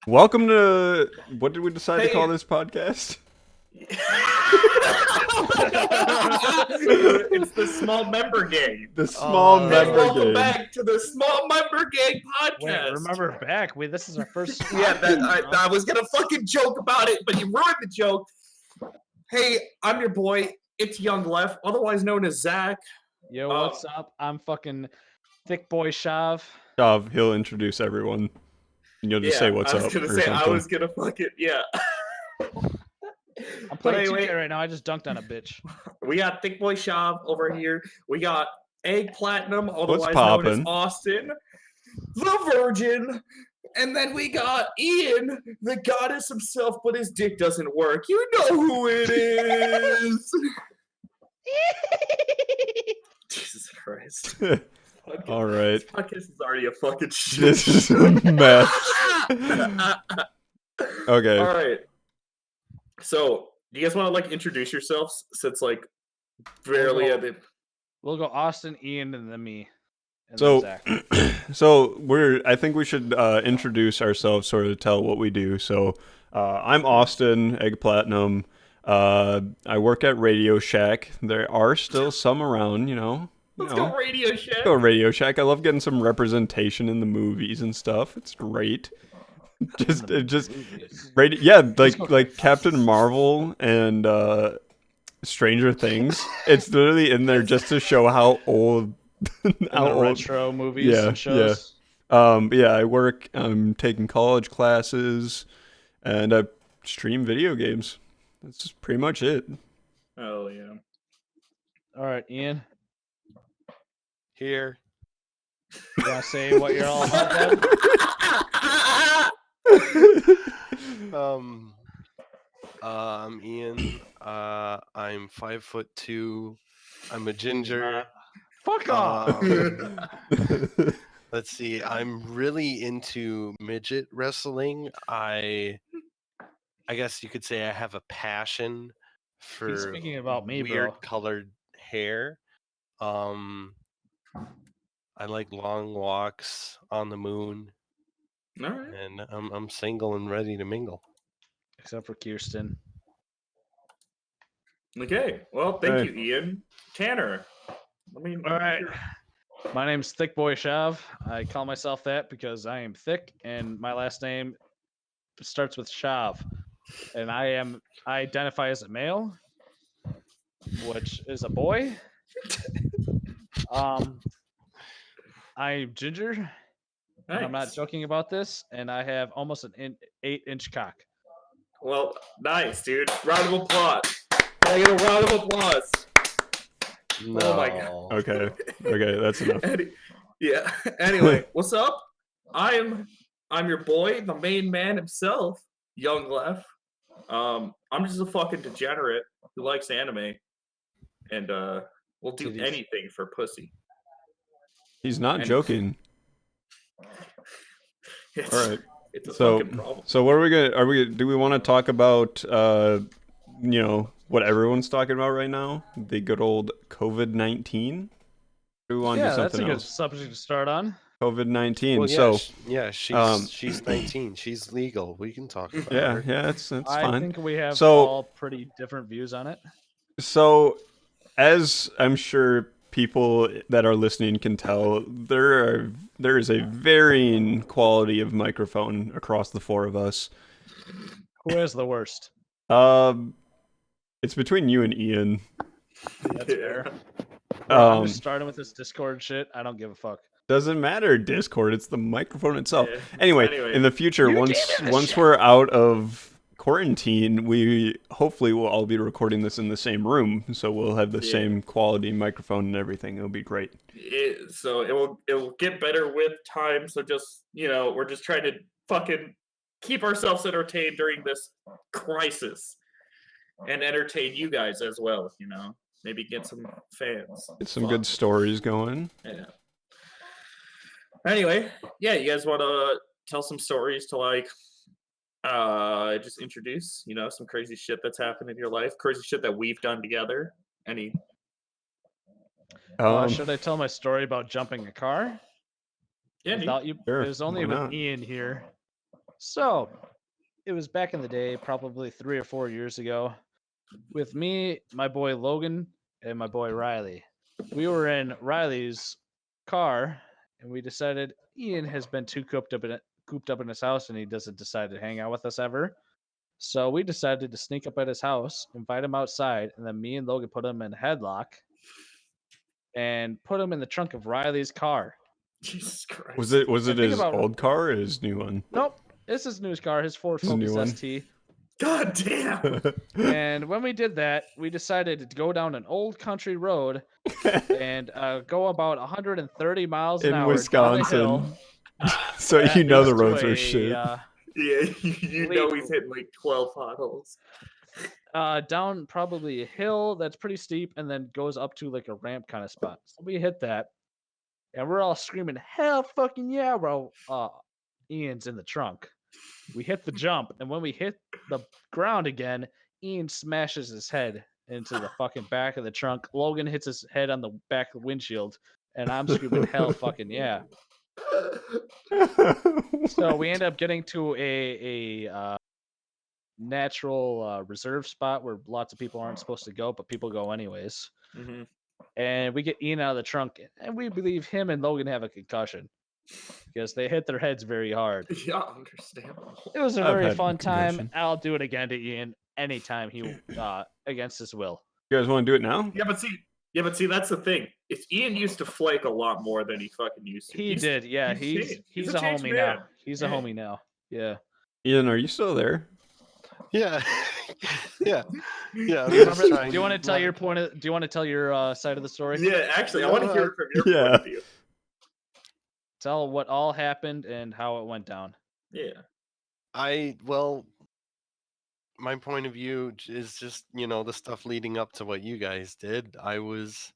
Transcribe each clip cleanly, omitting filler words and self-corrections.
Welcome to what did we decide to call Hey. this podcast? It's the small member gang. The small Hey, member welcome game. back to the small member gang Wait, podcast. remember back? Wait, this is our first. Yeah, I was gonna fucking joke about it, but you ruined the joke. Hey, I'm your boy. It's Young Left, otherwise known as Zach. Yo, what's up? I'm fucking thick boy Shav. Shav, he'll introduce everyone. And you'll just say what's I was up gonna or say something. I was gonna fucking I'm playing anyway. 2K right now. I just dunked on a bitch. We got Thick Boy Shav over here. We got Egg Platinum, otherwise known as poppin'? Austin, the Virgin, and then we got Ian, the goddess himself, but his dick doesn't work. You know who it is. Jesus Christ. All right. This podcast is already a fucking shit. This is a mess. Okay. All right. So, do you guys want to like introduce yourselves since like barely at the We'll go Austin, Ian, and then me. And So, then Zach. so I think we should introduce ourselves, sort of tell what we do. So, I'm Austin, Egg Platinum. I work at Radio Shack. There are still some around, you know. Let's go Radio Shack. Go Radio Shack. I love getting some representation in the movies and stuff. It's great. just radio. Yeah, like Captain Marvel and Stranger Things. It's literally in there just to show how old. How old retro movies and shows. Yeah. I work. I'm taking college classes, and I stream video games. That's just pretty much it. Oh yeah. All right, Ian. Here. You want to say what you're all about, bud? I'm Ian. I'm 5'2". I'm a ginger. Fuck off. Let's see. I'm really into midget wrestling. I guess you could say I have a passion for He's speaking about me, weird bro. colored hair. I like long walks on the moon, All right. and I'm single and ready to mingle. Except for Kirsten. Okay. Well, thank Hey. you, Ian. Tanner. All right. My name's Thick Boy Shav. I call myself that because I am thick, and my last name starts with Shav. And I identify as a male, which is a boy. I'm ginger. Nice. I'm not joking about this, and I have almost an 8-inch cock. Well, nice, dude. Round of applause. Can I get a round of applause? No. Oh my God. Okay, that's enough. Yeah. Anyway, what's up? I'm your boy, the main man himself, Young Left. I'm just a fucking degenerate who likes anime, and will do Titties. anything for pussy. He's not And- joking. It's, All right. It's a So, fucking problem. so what are we gonna? Do we want to talk about? What everyone's talking about right now? The good old COVID-19. Do we want to do Yeah, that's a something good else? subject to start on. COVID-19. Well, yeah, so, she's 19. She's legal. We can talk about yeah, her. it's I fine. think we have So- all pretty different views on it. So, as I'm sure people that are listening can tell, there is a varying quality of microphone across the four of us. Who is the worst? It's between you and Ian. That's fair. I'm Um, just starting with this Discord shit. I don't give a fuck. doesn't matter, Discord. It's the microphone itself. Yeah. Anyway, in the future, You once gave it a once shot. we're out of quarantine, we hopefully will all be recording this in the same room, so we'll have the Yeah. same quality microphone and everything. It'll be great. So it will get better with time. So just we're just trying to fucking keep ourselves entertained during this crisis, and entertain you guys as well. Maybe get some fans. Get some good stories going. Yeah. Anyway, yeah, you guys want to tell some stories to like just introduce some crazy shit that's happened in your life, crazy shit that we've done together. Any Should I tell my story about jumping a car? yeah, dude. Without you, Sure, it was only why with not? Ian here. So, it was back in the day, probably 3 or 4 years ago, with me, my boy Logan, and my boy Riley. We were in Riley's car, and we decided Ian has been too cooped up in his house, and he doesn't decide to hang out with us ever. So we decided to sneak up at his house, invite him outside, and then me and Logan put him in a headlock and put him in the trunk of Riley's car. Jesus Christ. Was it think his about- old car or his new one? Nope, this is his car, his Ford His new Focus one. ST. God damn. And when we did that, we decided to go down an old country road and go about 130 miles an In hour down a hill. Wisconsin. So that you know the leads to roads are a, shit. Yeah, you know he's hitting like 12 potholes. Down probably a hill that's pretty steep and then goes up to like a ramp kind of spot. So we hit that and we're all screaming, hell fucking yeah, bro. Ian's in the trunk. We hit the jump, and when we hit the ground again, Ian smashes his head into the fucking back of the trunk. Logan hits his head on the back of the windshield, and I'm screaming, hell fucking yeah. So we end up getting to a natural reserve spot where lots of people aren't supposed to go, but people go anyways. Mm-hmm. And we get Ian out of the trunk, and we believe him and Logan have a concussion because they hit their heads very hard. Yeah, understandable. It was a I've very had fun time. concussion. I'll do it again to Ian anytime he against his will. You guys want to do it now? Yeah, but see, that's the thing. It's Ian used to flake a lot more than he fucking used to. He did, yeah. He's changed. he's a a changed homie man. now. He's a Yeah. homie now. Yeah. Ian, are you still there? Yeah. Yeah. Yeah. I'm Do you, just remember, trying do you want to tell not- your point? Do you want to tell your side of the story? Yeah, actually, I want to hear it from your point Yeah. of view. Tell what all happened and how it went down. Yeah. Well, my point of view is just, the stuff leading up to what you guys did. I was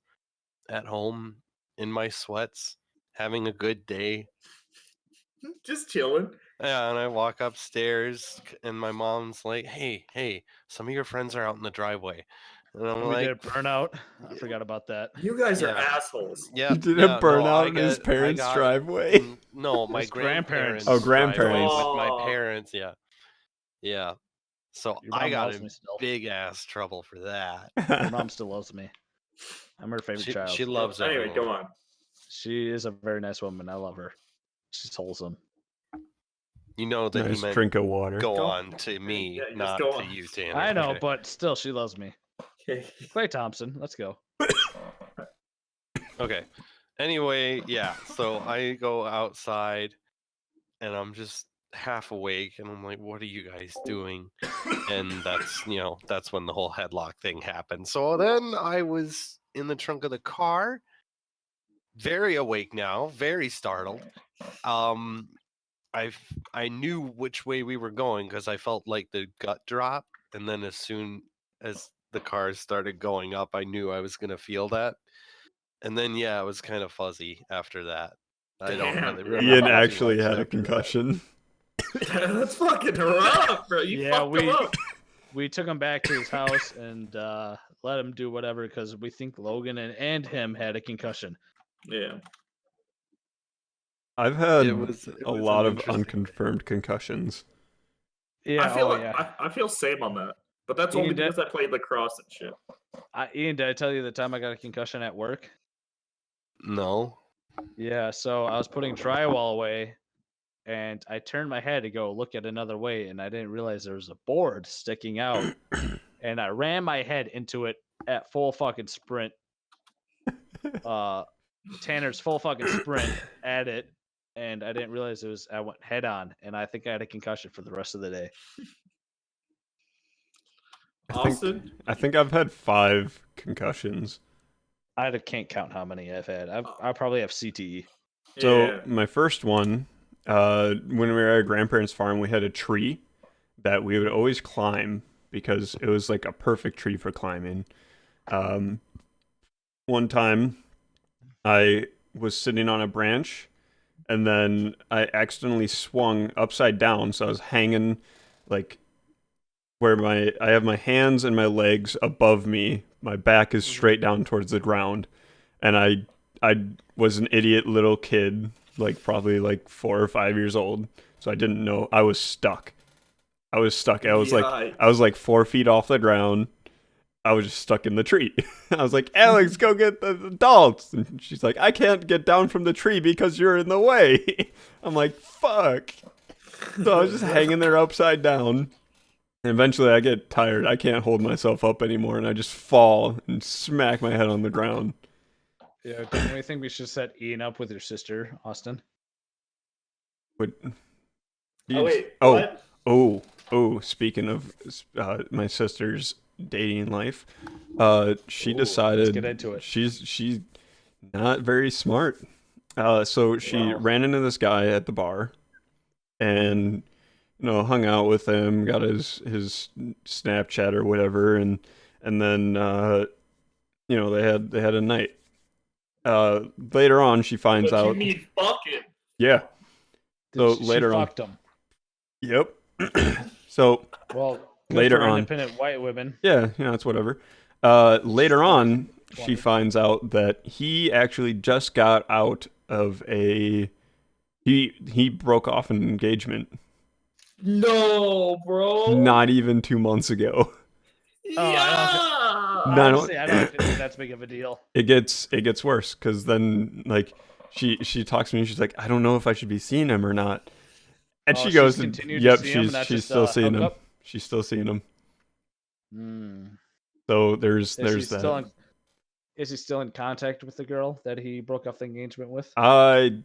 at home in my sweats, having a good day. Just chilling. Yeah, and I walk upstairs, and my mom's like, "Hey, some of your friends are out in the driveway." And I'm We like, did burnout. I forgot about that. You guys are Yeah. assholes. "Yeah, He did yeah, a burnout no, I in his get- I parents' got- driveway. No, my His grandparents. grandparents. Oh, driveway grandparents. with my Oh. parents. Yeah, yeah. So Your I mom got loves in me still. big ass trouble for that. Your mom still loves me. I'm her favorite child. She loves Anyway, everyone. go on. She is a very nice woman. I love her. She's wholesome. You know that Nice he meant drink of water. go Go- on to me, Yeah, just not go to on. you, Tanner. I know, okay? but still, she loves me. Okay. Clay Thompson, let's go. Okay. Anyway, yeah. So I go outside, and I'm just half awake, and I'm like, "What are you guys doing?" And that's when the whole headlock thing happened. So then I was in the trunk of the car, very awake now, very startled. I knew which way we were going because I felt like the gut drop, and then as soon as the cars started going up, I knew I was gonna feel that. And then it was kind of fuzzy after that. I don't Damn. really remember. Ian too actually much had a after that. concussion. That's fucking rough, bro. You Yeah, fucked him up. We took him back to his house and let him do whatever because we think Logan and him had a concussion. Yeah. I've had It was a an lot of interesting day. unconfirmed concussions. Yeah, I feel yeah. I feel same on that. But that's Ian only did- because I played lacrosse and shit. Ian, did I tell you the time I got a concussion at work? No. Yeah, so I was putting drywall away and I turned my head to go look at another way and I didn't realize there was a board sticking out and I ran my head into it at full fucking sprint. Tanner's full fucking sprint at it and I didn't realize I went head on and I think I had a concussion for the rest of the day. Austin? I think I've had 5 concussions. I can't count how many I've had. I probably have CTE. So Yeah. my first one, when we were at our grandparents' farm, we had a tree that we would always climb because it was like a perfect tree for climbing. One time, I was sitting on a branch, and then I accidentally swung upside down, so I was hanging like where I have my hands and my legs above me. My back is straight down towards the ground, and I was an idiot little kid like probably like 4 or 5 years old, so I didn't know. I was stuck. I was stuck. I was like 4 feet off the ground. I was just stuck in the tree. I was like, Alex, go get the adults. And she's like, I can't get down from the tree because you're in the way. I'm like, fuck. So I was just hanging there upside down. And eventually I get tired. I can't hold myself up anymore. And I just fall and smack my head on the ground. Yeah, don't we think we should set Ian up with your sister, Austin? But, Oh wait, oh, what? oh, speaking of my sister's dating life, she Ooh, decided let's get into it. she's not very smart. So she Wow. ran into this guy at the bar and hung out with him, got his Snapchat or whatever, and then they had a night. Later on she finds What you out, mean fucking? yeah. So She later on, fucked him. yep. So Well, good later for on, independent white women. yeah, it's whatever. Later on, she finds out that he actually just got out of he broke off an engagement No, bro. not even 2 months ago. Yeah. Honestly, I don't think that's big of a deal. It gets worse because then like she talks to me. She's like, I don't know if I should be seeing him or not. And Oh, she goes, she's continued to yep, see him, and that's she's just still a seeing him. hookup? She's still seeing him. Hmm. So there's Is he that. still is he still in contact with the girl that he broke off the engagement with? I'm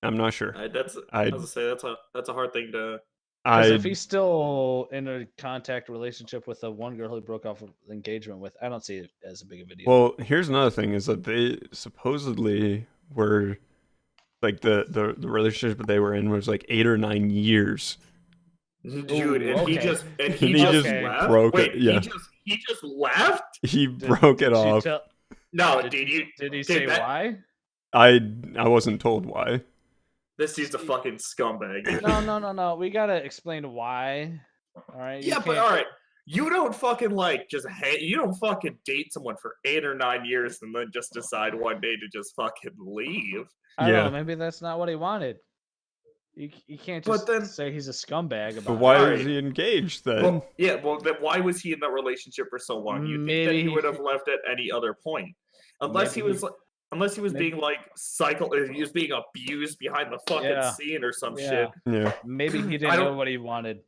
not sure. I was gonna say that's a hard thing to. Because if he's still in a contact relationship with the one girl who broke off the engagement with, I don't see it as a big of a deal. Well, here's another thing: is that they supposedly were like the relationship that they were in was like 8 or 9 years. Dude, and okay. he just left? broke Wait, it. Yeah, he just left? he broke it Did she off. No, Did he dude, say that- why? I wasn't told why. This dude's a fucking scumbag. No. We gotta explain why. All right. Yeah, but all right. You don't fucking you don't fucking date someone for 8 or 9 years and then just decide one day to just fucking leave. I don't Yeah. know. Maybe that's not what he wanted. You can't But just then- say he's a scumbag about But why it. is Alright. he engaged then? Well, yeah, well, then why was he in that relationship for so long? You think that Maybe he he would have fe- left at any other point, unless he Maybe was unless he was maybe- being he was being abused behind the fucking Yeah. scene or some Yeah. shit. Yeah. Maybe he I didn't know don't- what he wanted.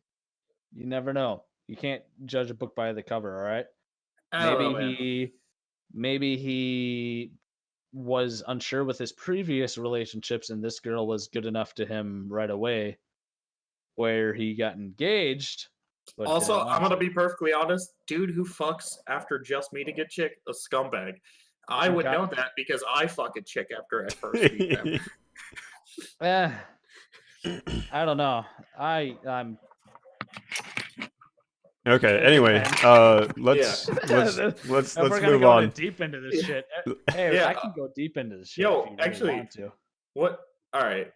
You never know. You can't judge a book by the cover, all right? I don't know, man. Maybe he was unsure with his previous relationships and this girl was good enough to him right away where he got engaged. But Also, didn't I'm want gonna to. be perfectly honest. Dude who fucks after just meeting a chick, a scumbag. I would Okay. know that because I fuck a chick after I first meet them. I don't know. I'm Okay. It Anyway, depends. let's If we're gonna move go on. deep into this Yeah. shit. Hey, Yeah, I can go deep into this shit yo, if you really actually, want to. What? All right.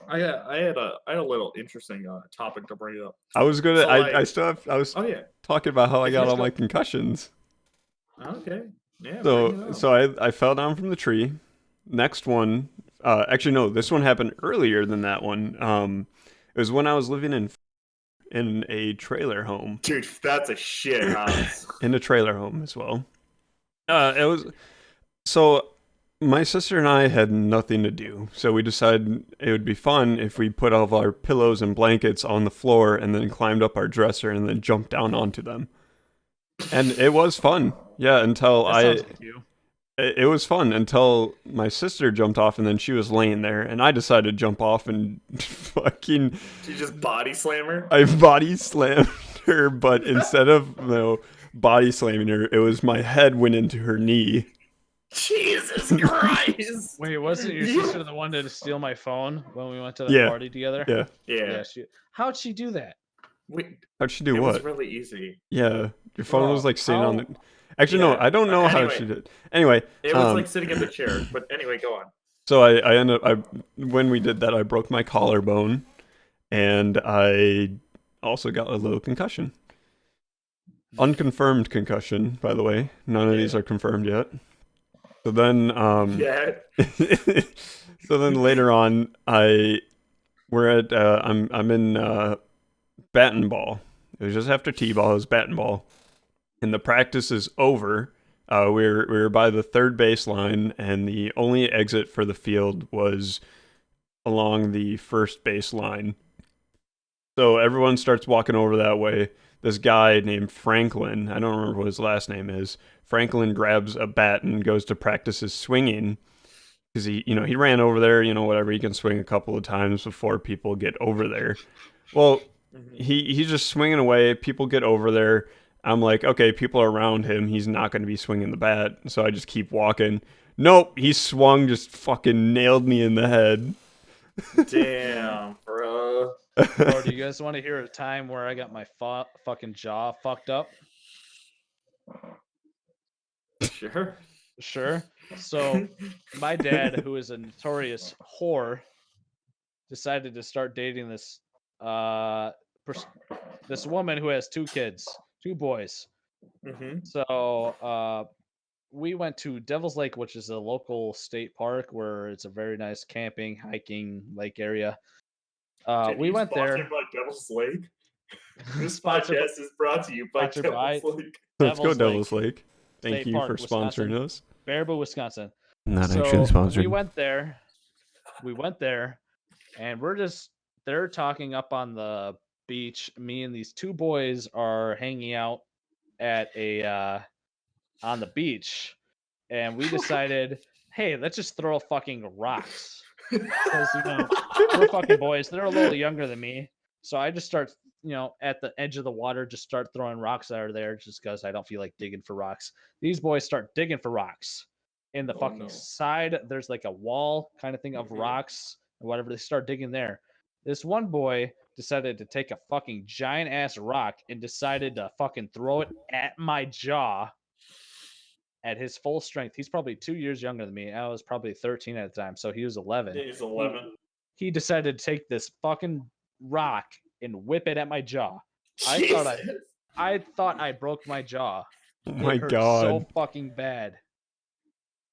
I had a little interesting topic to bring up. I was gonna. So, I still have. I was Oh yeah. talking about how I If got you all just my go- concussions. Okay. Yeah. bring it So up. I fell down from the tree. Next one, actually no, this one happened earlier than that one. It was when I was living in a trailer home. Dude, that's a shit house. In a trailer home as well. It was so my sister and I had nothing to do, so we decided it would be fun if we put all of our pillows and blankets on the floor and then climbed up our dresser and then jumped down onto them. And it was fun. Yeah, until That sounds like you. it was fun until my sister jumped off and then she was laying there and I decided to jump off and fucking Did you just body slam her? I body slammed her, but instead of body slamming her, it was my head went into her knee. Jesus Christ! Wait, wasn't your You- sister the one to steal my phone when we went to the Yeah. party together? Yeah. Yeah. How'd she do that? How'd she do it what? was really easy. Yeah. Your phone was Bro, like sitting on how- the Actually no, Yeah. I don't know how Anyway. she did. Anyway, It was like sitting in the chair. But anyway, go on. so I ended up when we did that I broke my collarbone and I also got a little concussion. Unconfirmed concussion, by the way. None of these are confirmed yet. So then, Yeah. so then later on, I'm in bat and ball. It was just after t-ball. It was bat and ball, and the practice is over. We were by the third baseline, and the only exit for the field was along the first baseline. So everyone starts walking over that way. This guy named Franklin, I don't remember what his last name is. Franklin grabs a bat and goes to practice his swinging because he ran over there, whatever. He can swing a couple of times before people get over there. Well, he's just swinging away. People get over there. I'm like, okay, people are around him. He's not going to be swinging the bat. So I just keep walking. Nope, he swung, just fucking nailed me in the head. Damn, bro. Or do you guys want to hear a time where I got my fucking jaw fucked up? Sure. Sure. So my dad, who is a notorious whore, decided to start dating this this woman who has 2 kids, 2 boys. Mm-hmm. So we went to Devil's Lake, which is a local state park where it's a very nice camping, hiking lake area. We went there. By Devil's Lake. This Sponsored podcast is brought to you by sponsored by Devil's Lake. Let's go Devil's Devil's Lake Lake. Thank State you Park, for Wisconsin. sponsoring us. Baraboo, Wisconsin. Not So actually sponsored. We went there, and they're talking up on the beach. Me and these 2 boys are hanging out at on the beach, and we decided, hey, let's just throw fucking rocks. Because we're fucking boys. They're a little younger than me, so I just start, at the edge of the water, just start throwing rocks that are there, just because I don't feel like digging for rocks. These boys start digging for rocks. In the fucking side, there's like a wall kind of thing of rocks or whatever. They start digging there. This one boy decided to take a fucking giant ass rock and decided to fucking throw it at my jaw at his full strength. He's probably 2 years younger than me. I was probably 13 at the time, so he was 11. He's 11. He decided to take this fucking rock and whip it at my jaw. Jesus. I thought I broke my jaw. Oh my It hurt god. so fucking bad.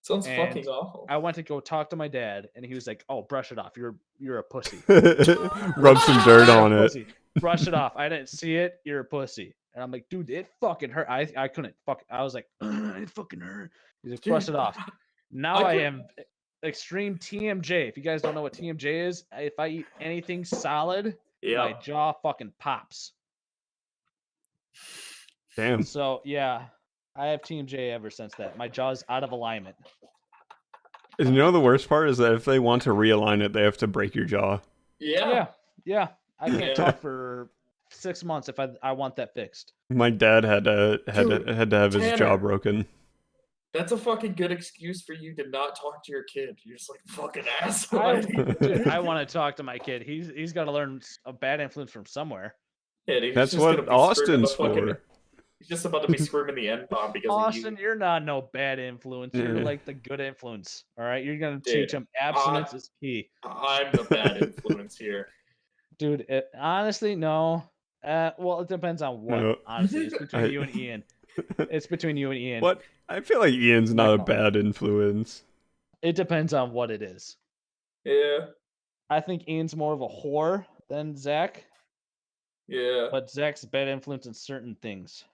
Sounds And fucking awful. I went to go talk to my dad, and he was like, "Oh, brush it off. You're a pussy. Rub some dirt on it. Pussy. Brush it off. I didn't see it. You're a pussy." And I'm like, "Dude, it fucking hurt. I couldn't fuck. I was like, it fucking hurt." He's like, "Brush it off." Now I am extreme TMJ. If you guys don't know what TMJ is, if I eat anything solid, my jaw fucking pops. Damn. So yeah, I have TMJ ever since that. My jaw's out of alignment. You know the worst part is that if they want to realign it, they have to break your jaw. Yeah. Yeah. I can't talk for 6 months if I want that fixed. My dad had to have his Tanner. jaw broken. That's a fucking good excuse for you to not talk to your kid. You're just like fucking asshole. Dude, I want to talk to my kid. He's got to learn a bad influence from somewhere. Yeah, dude, he's That's just gonna what be screaming Austin's the fucking- for. He's just about to be screaming the N bomb because Austin, of you're not no bad influence. You're Yeah. like the good influence. All right, you're gonna Dude, teach him abstinence is key, you. I'm the bad influence here. dude. Honestly, no. Well, it depends on what. No. Honestly, it's between you and Ian. It's between you and Ian. What? I feel like Ian's not a No. bad influence. It depends on what it is. Yeah, I think Ian's more of a whore than Zach, yeah. but Zach's a bad influence in certain things,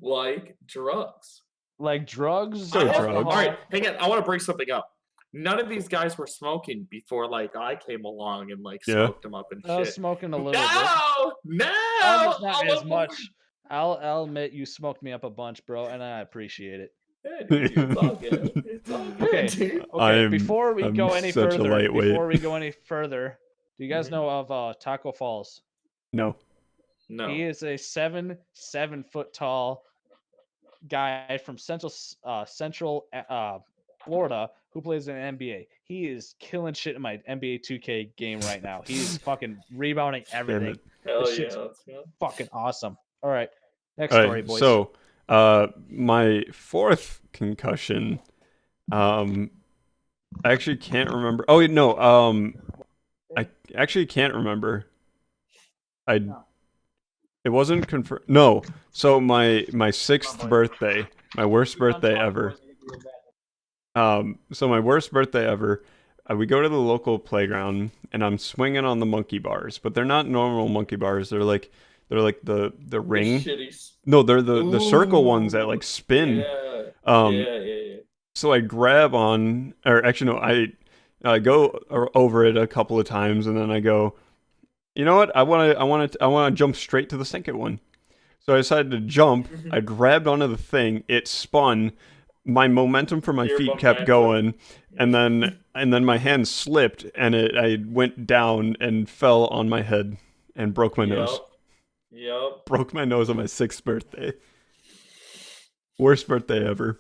Like drugs. like drugs. So All drugs. right, hang on. I want to bring something up. None of these guys were smoking before, like I came along and like Yeah. smoked them up and I was shit. smoking a little bit. No, Not as much. I'll admit you smoked me up a bunch, bro, and I appreciate it. Yeah, dude, it's all good. It's all good, Okay. dude. Okay, I'm before we go any such a further, lightweight. do you guys Mhm. know of Taco Falls? No. No. He is a 7 foot tall guy from Central Florida who plays in NBA. He is killing shit in my NBA 2K game right now. He is fucking rebounding Damn everything. it. Hell This yeah. shit's Let's go. Fucking awesome. All right, next All story, right, boys. so my fourth concussion, I actually can't remember. Oh wait, no, I actually can't remember. It wasn't confirmed. No, so my 6th birthday, my worst birthday ever. So my worst birthday ever. We go to the local playground and I'm swinging on the monkey bars, but they're not normal monkey bars. They're like the ring. Shitties. No, they're the circle ones that Ooh, like spin. Yeah. Um, Yeah. so I grab on, or actually no, I go over it a couple of times and then I go, you know what? I want to jump straight to the second one. So I decided to jump. I grabbed onto the thing. It spun. My momentum for my Your feet kept momentum. going, and then my hand slipped, and I went down and fell on my head and broke my nose. Yep. Broke my nose on my 6th birthday. Worst birthday ever.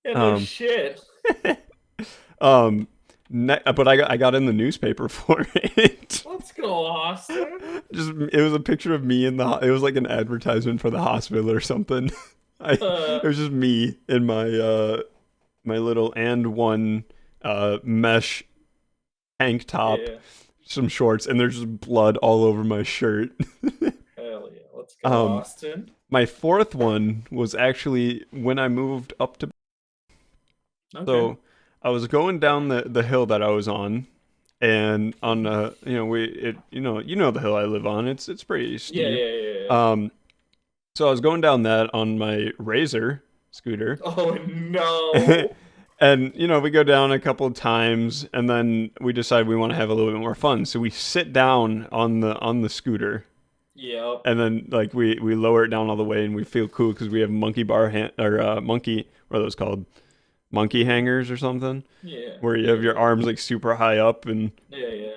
Yeah, no Um, shit. But I got in the newspaper for it. Let's go, Austin. It was a picture of me it was like an advertisement for the hospital or something. It was just me in my little and one mesh tank top, Yeah. some shorts, and there's just blood all over my shirt. Hell yeah. Let's go, Austin. My 4th one was actually when I moved up to. Okay. So I was going down the hill that I was on, and on you know the hill I live on. It's pretty steep. Yeah. So I was going down that on my Razor scooter. Oh no. And we go down a couple of times, and then we decide we want to have a little bit more fun. So we sit down on the scooter, Yep. and then like we lower it down all the way, and we feel cool because we have monkey bar monkey, what are those called? Monkey hangers or something. Yeah. Where you have your arms like super high up, and Yeah.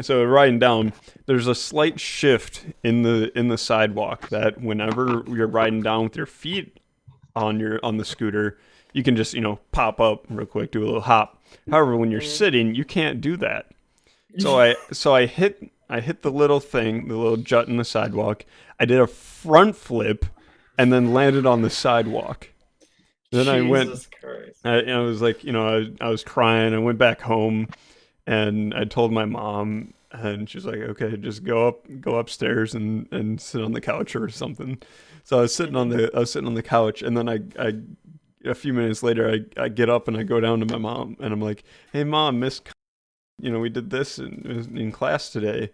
so riding down, there's a slight shift in the sidewalk that whenever you're riding down with your feet on the scooter, you can just pop up real quick, do a little hop. However, when you're sitting, you can't do that. So I hit the little thing, the little jut in the sidewalk. I did a front flip, and then landed on the sidewalk. Then I went. Jesus Christ. I was like, I was crying. I went back home, and I told my mom, and she's like, okay, just go upstairs and sit on the couch or something. So I was sitting on the couch, and then I a few minutes later I get up and I go down to my mom, and I'm like, hey mom, we did this in class today,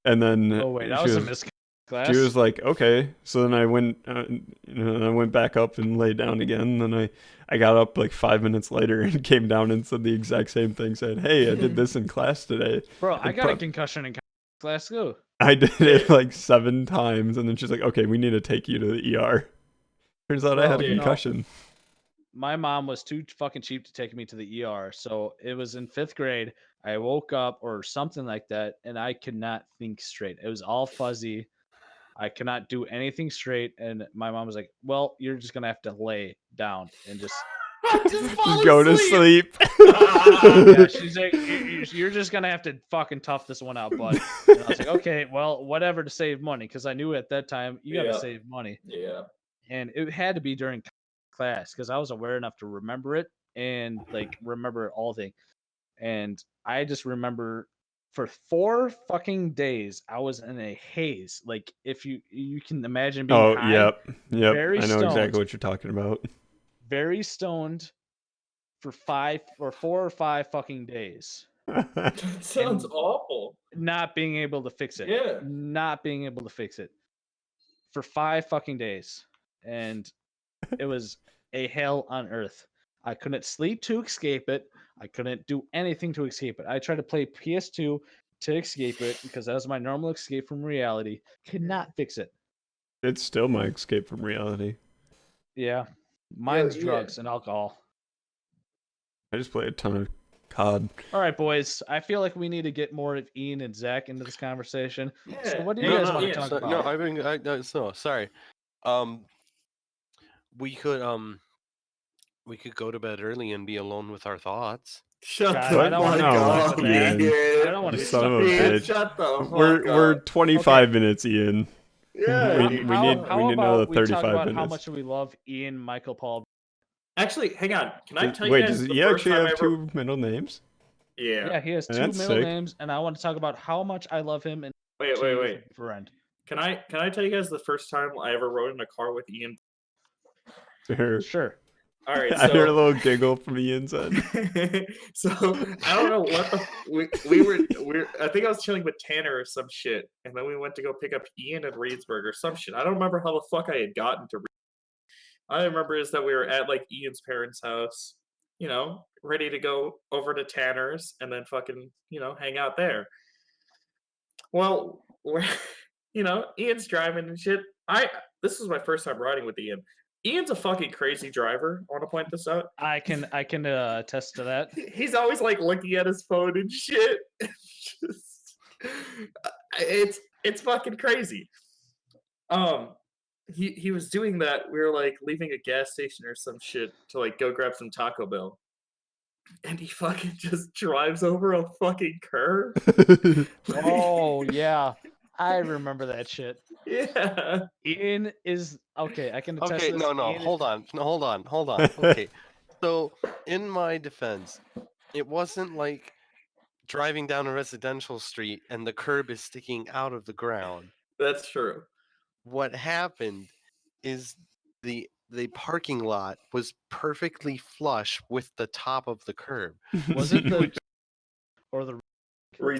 and then Oh wait, that was a miss class. she was like, okay. So then I went, I went back up and laid down again. And then I got up like 5 minutes later and came down and said the exact same thing. Said, hey, I did this in class today. Bro, I got a concussion in class too. I did it like 7 times. And then she's like, okay, we need to take you to the ER. Turns out I had a concussion. My mom was too fucking cheap to take me to the ER. So it was in 5th grade. I woke up or something like that, and I could not think straight. It was all fuzzy. I cannot do anything straight. And my mom was like, well, you're just going to have to lay down and just Just go to sleep. Yeah, she's like, you're just going to have to fucking tough this one out, bud. And I was like, okay, well, whatever to save money. Because I knew at that time you got to save money. Yeah. And it had to be during class because I was aware enough to remember it and like remember all things. And I just remember for 4 fucking days I was in a haze. Like if you can imagine being high, yep. very I know stoned. exactly what you're talking about. Very stoned for 4 or 5 fucking days. That sounds awful. Not being able to fix it. Yeah. Not being able to fix it for 5 fucking days. And it was a hell on earth. I couldn't sleep to escape it. I couldn't do anything to escape it. I tried to play PS2 to escape it because that was my normal escape from reality. Could not fix it. It's still my escape from reality. Yeah. Mine's drugs and alcohol. I just play a ton of COD. All right, boys. I feel like we need to get more of Ian and Zach into this conversation. Yeah. So what do you guys want to talk So, about? no, sorry. We could go to bed early and be alone with our thoughts. Shut God, the I don't want to fuck go up, into that. Ian. I don't want to Son get of a stuck in bitch. that. Shut the fuck We're up. 25 minutes, Ian. Yeah. We How need about another we talk 35 about minutes. how much we love Ian Michael Paul? Actually, hang on. Can I tell you Wait, guys does the he first actually time have I ever... 2 middle names? Yeah, he has 2 That's middle sick. names, and I want to talk about how much I love him and Wait. friend. Can I tell you guys the first time I ever rode in a car with Ian? Sure. Sure. All right, I heard a so little giggle from Ian's end. so I don't know what the we I think I was chilling with Tanner or some shit, and then we went to go pick up Ian at Reedsburg or some shit. I don't remember how the fuck I had gotten to. All I remember is that we were at like Ian's parents' house, ready to go over to Tanner's and then fucking hang out there. Well, we're, Ian's driving and shit. This is my first time riding with Ian. Ian's a fucking crazy driver. I want to point this out. I can attest to that. He's always like looking at his phone and shit. Just, it's fucking crazy. He was doing that. We were like leaving a gas station or some shit to like go grab some Taco Bell, and he fucking just drives over a fucking curb. Oh yeah, I remember that shit. Yeah. Ian is okay. I can attest. Okay, to this. no, Ian is- hold on. No, hold on. Okay. So, in my defense, it wasn't like driving down a residential street and the curb is sticking out of the ground. That's true. What happened is the parking lot was perfectly flush with the top of the curb. Was it the or the? Re-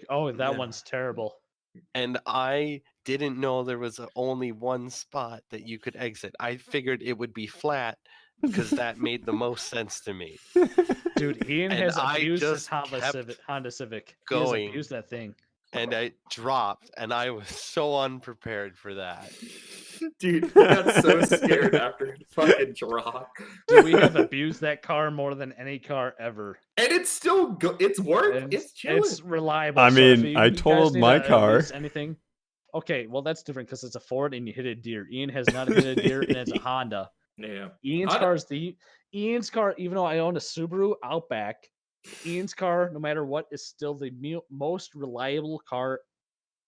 Oh, that Yeah. one's terrible. And I didn't know there was only one spot that you could exit. I figured it would be flat because that made the most sense to me. Dude, Ian And has I abused his just kept Honda Civic. He going. has abused that thing. And I dropped, and I was so unprepared for that. Dude, I got so scared after it fucking dropped. Dude, we have abused that car more than any car ever. And it's still it's work. And It's chilling. It's reliable. I so if mean, you I guys totaled need my to car. abuse anything. Okay, well that's different because it's a Ford and you hit a deer. Ian has not hit a deer and it's a Honda. Yeah. Ian's car, even though I own a Subaru Outback, Ian's car, no matter what, is still the most reliable car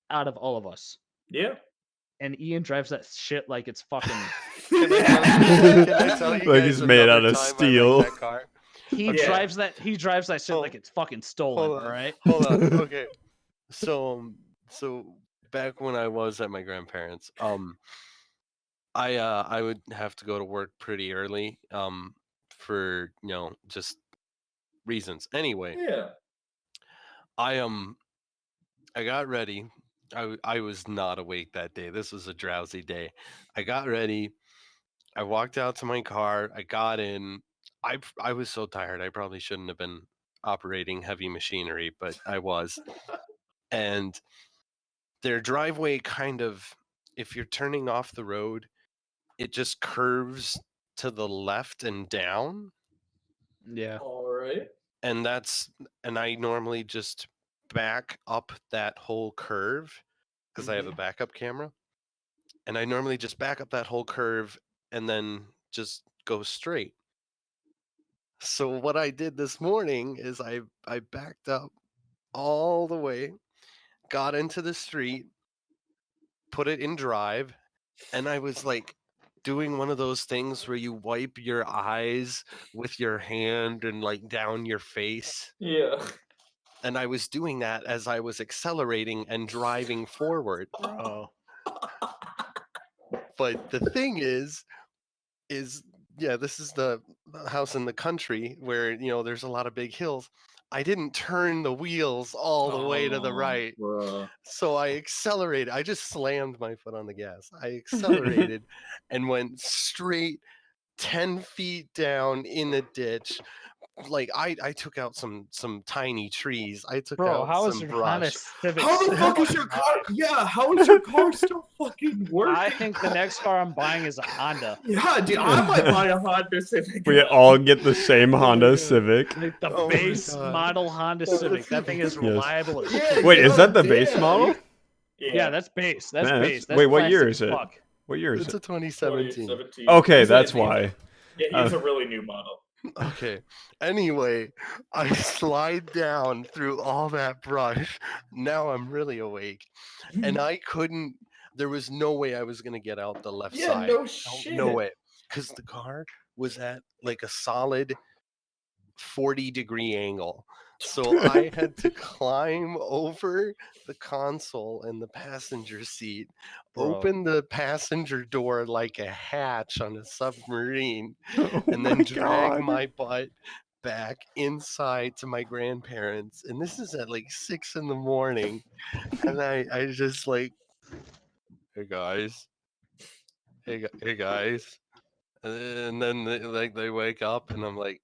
out of all of us. Yeah. And Ian drives that shit like it's fucking. Can I tell you Like guys he's made out another of time I wrecked steel. that car? He Yeah. drives that. He drives that shit like it's fucking stolen. Hold on. All right. Hold on. Okay. So back when I was at my grandparents, I would have to go to work pretty early, for just reasons. Anyway, Yeah. I got ready. I was not awake that day. This was a drowsy day. I got ready. I walked out to my car. I got in. I was so tired. I probably shouldn't have been operating heavy machinery, but I was. And their driveway kind of, if you're turning off the road, it just curves to the left and down. Yeah. All right. And I normally just back up that whole curve because I have a backup camera. And I normally just back up that whole curve and then just go straight. So what I did this morning is I backed up all the way, got into the street, put it in drive, and I was like doing one of those things where you wipe your eyes with your hand and like down your face. Yeah. And I was doing that as I was accelerating and driving forward. Bro. But the thing is yeah, this is the house in the country where there's a lot of big hills. I didn't turn the wheels all the way to the right. Bruh. So I accelerated. I just slammed my foot on the gas. I accelerated and went straight 10 feet down in a ditch. Like I took out some tiny trees. I took Bro, out how is some your Honda brush. Civic? How the still fuck is fucking your car? running? Yeah, how is your car still fucking working? I think the next car I'm buying is a Honda. Yeah, dude, I might buy a Honda Civic. We all get the same Honda God. Civic. Like the Oh my base God. model Honda Civic. That thing is reliable as Yeah, shit. Wait, is that the God base damn. model? Yeah, that's base. That's Man, base. That's wait, what year plastic is as it? fuck. What year is It's a it? 2017. 2017. Okay, He's that's a- why. Yeah, he's a really new model. Okay. Anyway, I slide down through all that brush. Now I'm really awake. And I couldn't, there was no way I was going to get out the left Yeah, side. no shit. No way. Because the car was at like a solid 40-degree angle. So I had to climb over the console and the passenger seat, Bro. open the passenger door like a hatch on a submarine, Oh and my then drag God. my butt back inside to my grandparents. And this is at like 6 in the morning. And I just like, hey guys, hey guys. And then they wake up and I'm like,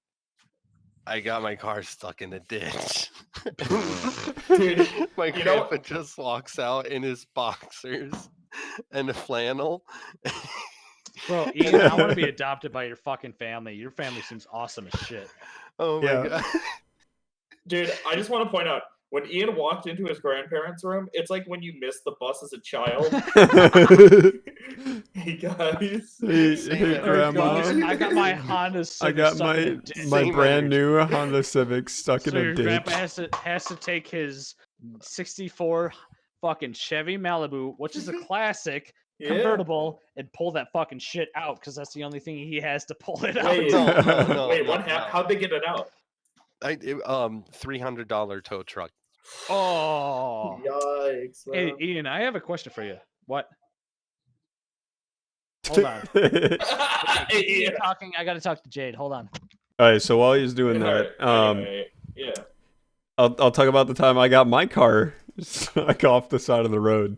I got my car stuck in a ditch. Dude, My you know- grandpa just walks out in his boxers and a flannel. Bro, Ian, I want to be adopted by your fucking family. Your family seems awesome as shit. Oh my Yeah. god. Dude, I just want to point out when Ian walked into his grandparents' room, it's like when you missed the bus as a child. Hey guys. Hey, Same hey energy. Grandma. I got my Honda Civic I got stuck in a my ditch. my Same brand energy. new Honda Civic stuck So in a your ditch. grandpa has to take his '64 fucking Chevy Malibu, which is a classic Yeah. convertible, and pull that fucking shit out because that's the only thing he has to pull it out. Wait, No. Wait, no, what happened? How'd they get it out? $300 tow truck. Oh, Yikes. hey Man. Ian, I have a question for you. What? Hold on. Hey, Keep Ian. talking. I gotta talk to Jade. Hold on. All right, so while he's doing that, Anyway, yeah. I'll talk about the time I got my car stuck off the side of the road.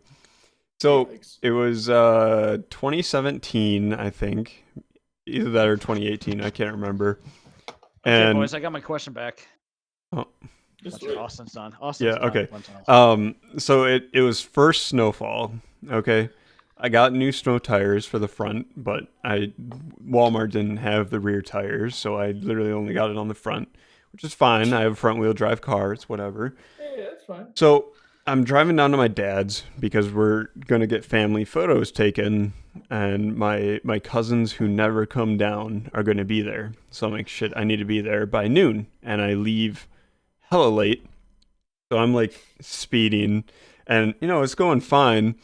So Yikes. it was 2017, I think, either that or 2018. I can't remember. Okay, And boys, I got my question back. Just That's what wait. Austin's done. Austin's yeah, okay. done. So it was first snowfall. Okay, I got new snow tires for the front, but Walmart didn't have the rear tires, so I literally only got it on the front, which is fine. I have a front wheel drive car. It's whatever. Hey, that's fine. So I'm driving down to my dad's because we're gonna get family photos taken, and my cousins who never come down are gonna be there. So I'm like, shit, I need to be there by noon, and I leave hella late. So I'm like speeding, and it's going fine.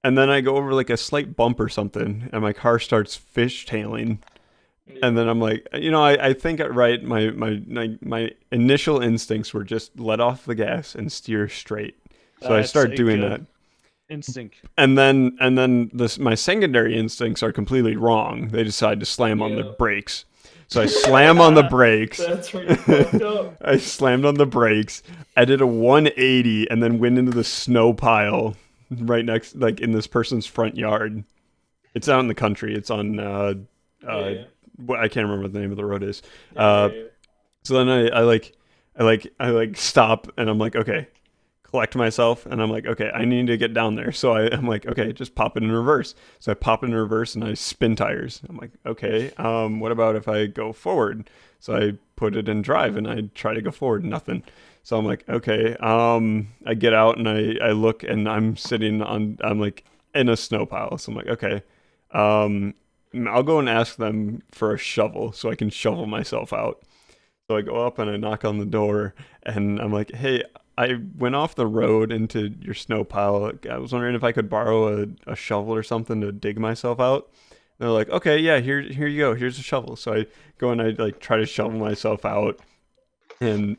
And then I go over like a slight bump or something, and my car starts fishtailing. And then I'm like, I think right. My initial instincts were just let off the gas and steer straight. So I That's start a doing good that, instinct. and then my secondary instincts are completely wrong. They decide to slam on the Yeah. brakes. So I slam on the brakes. That's where you fucked up. I slammed on the brakes. I did a 180 and then went into the snow pile right next, like in this person's front yard. It's out in the country. It's on Yeah. I can't remember what the name of the road is. Yeah. So then I stop and I'm like, okay, collect myself, and I'm like, okay, I need to get down there. So I'm like, okay, just pop it in reverse. So I pop it in reverse and I spin tires. I'm like, okay, what about if I go forward? So I put it in drive and I try to go forward, nothing. So I'm like, okay, I get out and I look and I'm like in a snow pile. So I'm like, okay, I'll go and ask them for a shovel so I can shovel myself out. So I go up and I knock on the door and I'm like, hey, I went off the road into your snow pile. I was wondering if I could borrow a shovel or something to dig myself out. And they're like, okay, yeah, here you go. Here's a shovel. So I go and I like try to shovel myself out, and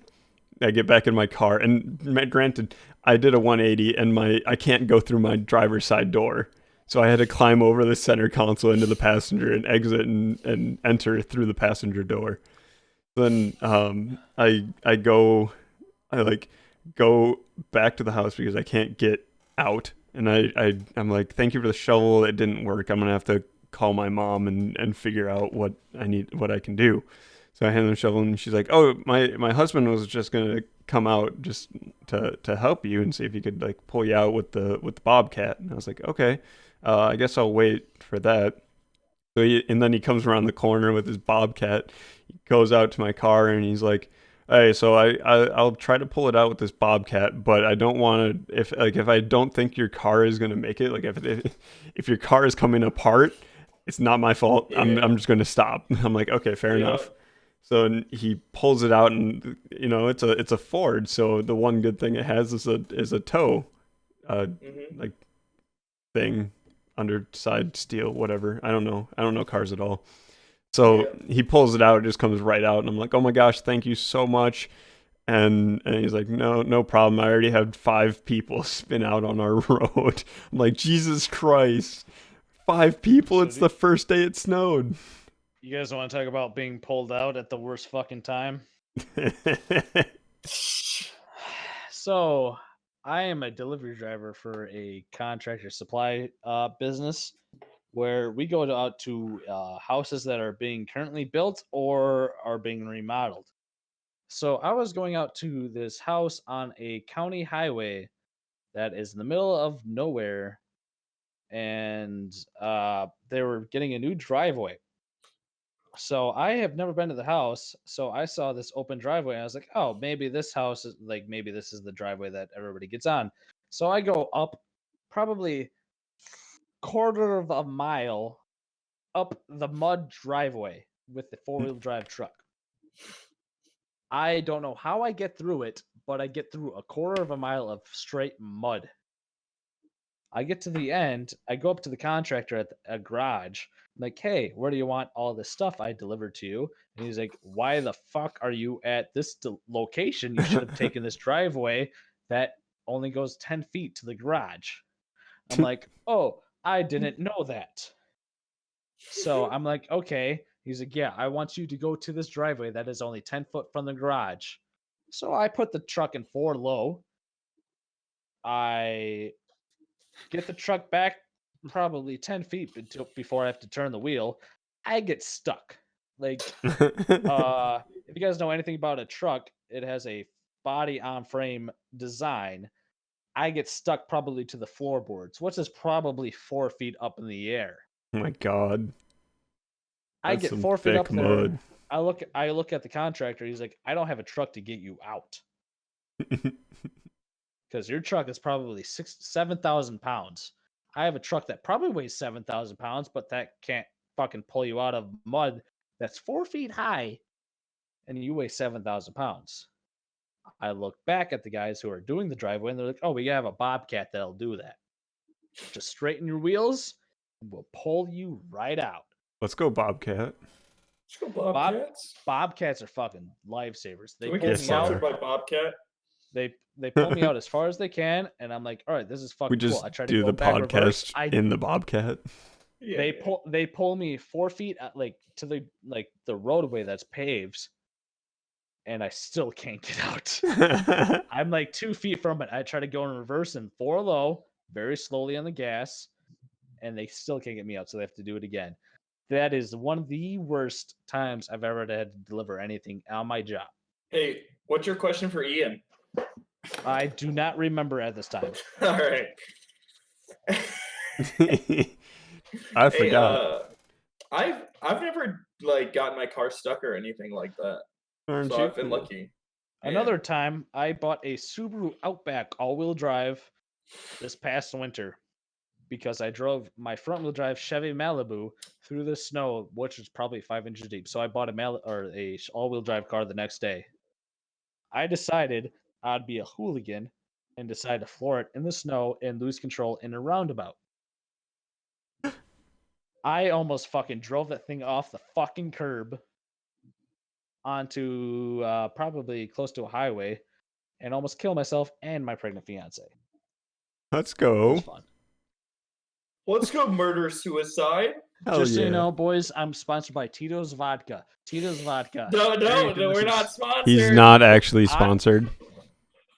I get back in my car. And granted, I did a 180, and I can't go through my driver's side door. So I had to climb over the center console into the passenger and exit and enter through the passenger door. Then I go back to the house because I can't get out. And I'm like, thank you for the shovel. It didn't work. I'm going to have to call my mom and figure out what I can do. So I hand her the shovel and she's like, oh, my husband was just going to come out just to help you and see if he could like pull you out with the bobcat. And I was like, okay, I guess I'll wait for that. So and then he comes around the corner with his bobcat. He goes out to my car and he's like, hey, so I'll try to pull it out with this bobcat, but I don't want to. If I don't think your car is gonna make it, like if your car is coming apart, it's not my fault. Yeah. I'm just gonna stop. I'm like, okay, fair enough. So he pulls it out, and it's a Ford. So the one good thing it has is a tow, like thing, underside steel, whatever. I don't know cars at all. So he pulls it out, it just comes right out, and I'm like, oh my gosh, thank you so much. And he's like, no problem. I already had 5 people spin out on our road. I'm like, Jesus Christ. 5 people? So It's the first day it snowed. You guys want to talk about being pulled out at the worst fucking time? So, I am a delivery driver for a contractor supply business where we go out to houses that are being currently built or are being remodeled. So, I was going out to this house on a county highway that is in the middle of nowhere, and they were getting a new driveway. So I have never been to the house, so I saw this open driveway and I was like, "Oh, maybe this house is like maybe this is the driveway that everybody gets on." So I go up probably quarter of a mile up the mud driveway with the four-wheel drive truck. I don't know how I get through it, but I get through a quarter of a mile of straight mud. I get to the end. I go up to the contractor at a garage. I'm like, hey, where do you want all this stuff I delivered to you? And he's like, why the fuck are you at this location? You should have taken this driveway that only goes 10 feet to the garage. I'm like, oh, I didn't know that. So I'm like, okay. He's like, yeah, I want you to go to this driveway that is only 10 foot from the garage. So I put the truck in 4 low. I get the truck back probably 10 feet before I have to turn the wheel. I get stuck. Like, if you guys know anything about a truck, it has a body on frame design. I get stuck probably to the floorboards, which is probably 4 feet up in the air. Oh my God. I That's get some 4 feet up thick there. mud. I look at the contractor. He's like, I don't have a truck to get you out because your truck is probably 7,000 pounds. I have a truck that probably weighs 7,000 pounds, but that can't fucking pull you out of mud that's 4 feet high, and you weigh 7,000 pounds. I look back at the guys who are doing the driveway, and they're like, "Oh, we have a bobcat that'll do that. Just straighten your wheels, and we'll pull you right out." Let's go, Bobcat. Let's go Bobcats. Bobcats are fucking lifesavers. They Can we pull get me sponsored out. by Bobcat? They pull me out as far as they can, and I'm like, "All right, this is fucking We just cool." I try to do go the back reverse. podcast in the Bobcat. Yeah. They pull me 4 feet like to the roadway that's paved, and I still can't get out. I'm like 2 feet from it. I try to go in reverse and 4 low, very slowly on the gas, and they still can't get me out, so they have to do it again. That is one of the worst times I've ever had to deliver anything on my job. Hey, what's your question for Ian? I do not remember at this time. All right. I forgot. I've never like gotten my car stuck or anything like that. Aren't So you I've been cool? lucky. Another time, I bought a Subaru Outback all-wheel drive this past winter because I drove my front-wheel drive Chevy Malibu through the snow, which is probably 5 inches deep. So I bought a all-wheel drive car the next day. I decided I'd be a hooligan and decide to floor it in the snow and lose control in a roundabout. I almost fucking drove that thing off the fucking curb onto probably close to a highway and almost killed myself and my pregnant fiance. Let's It go. was fun. Let's go murder suicide. Hell Just so yeah. you know, boys, I'm sponsored by Tito's Vodka. Tito's Vodka. No, Very we're not delicious. sponsored. He's not actually sponsored.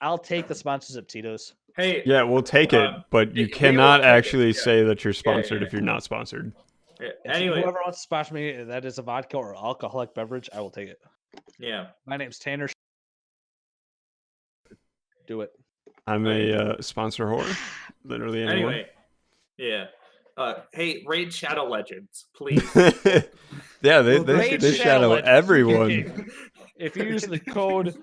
I'll take the sponsorship, Tito's. Hey. Yeah, we'll take it, but you we will cannot take it, actually yeah. say that you're sponsored yeah. if you're not sponsored. Yeah, If anyway. whoever wants to sponsor me, that is a vodka or alcoholic beverage, I will take it. Yeah. My name's Tanner. Do it. I'm a sponsor whore. Literally anyone. Anyway. Yeah. Hey, raid Shadow Legends, please. Yeah, they Raid shadow Legends. everyone. If you use the code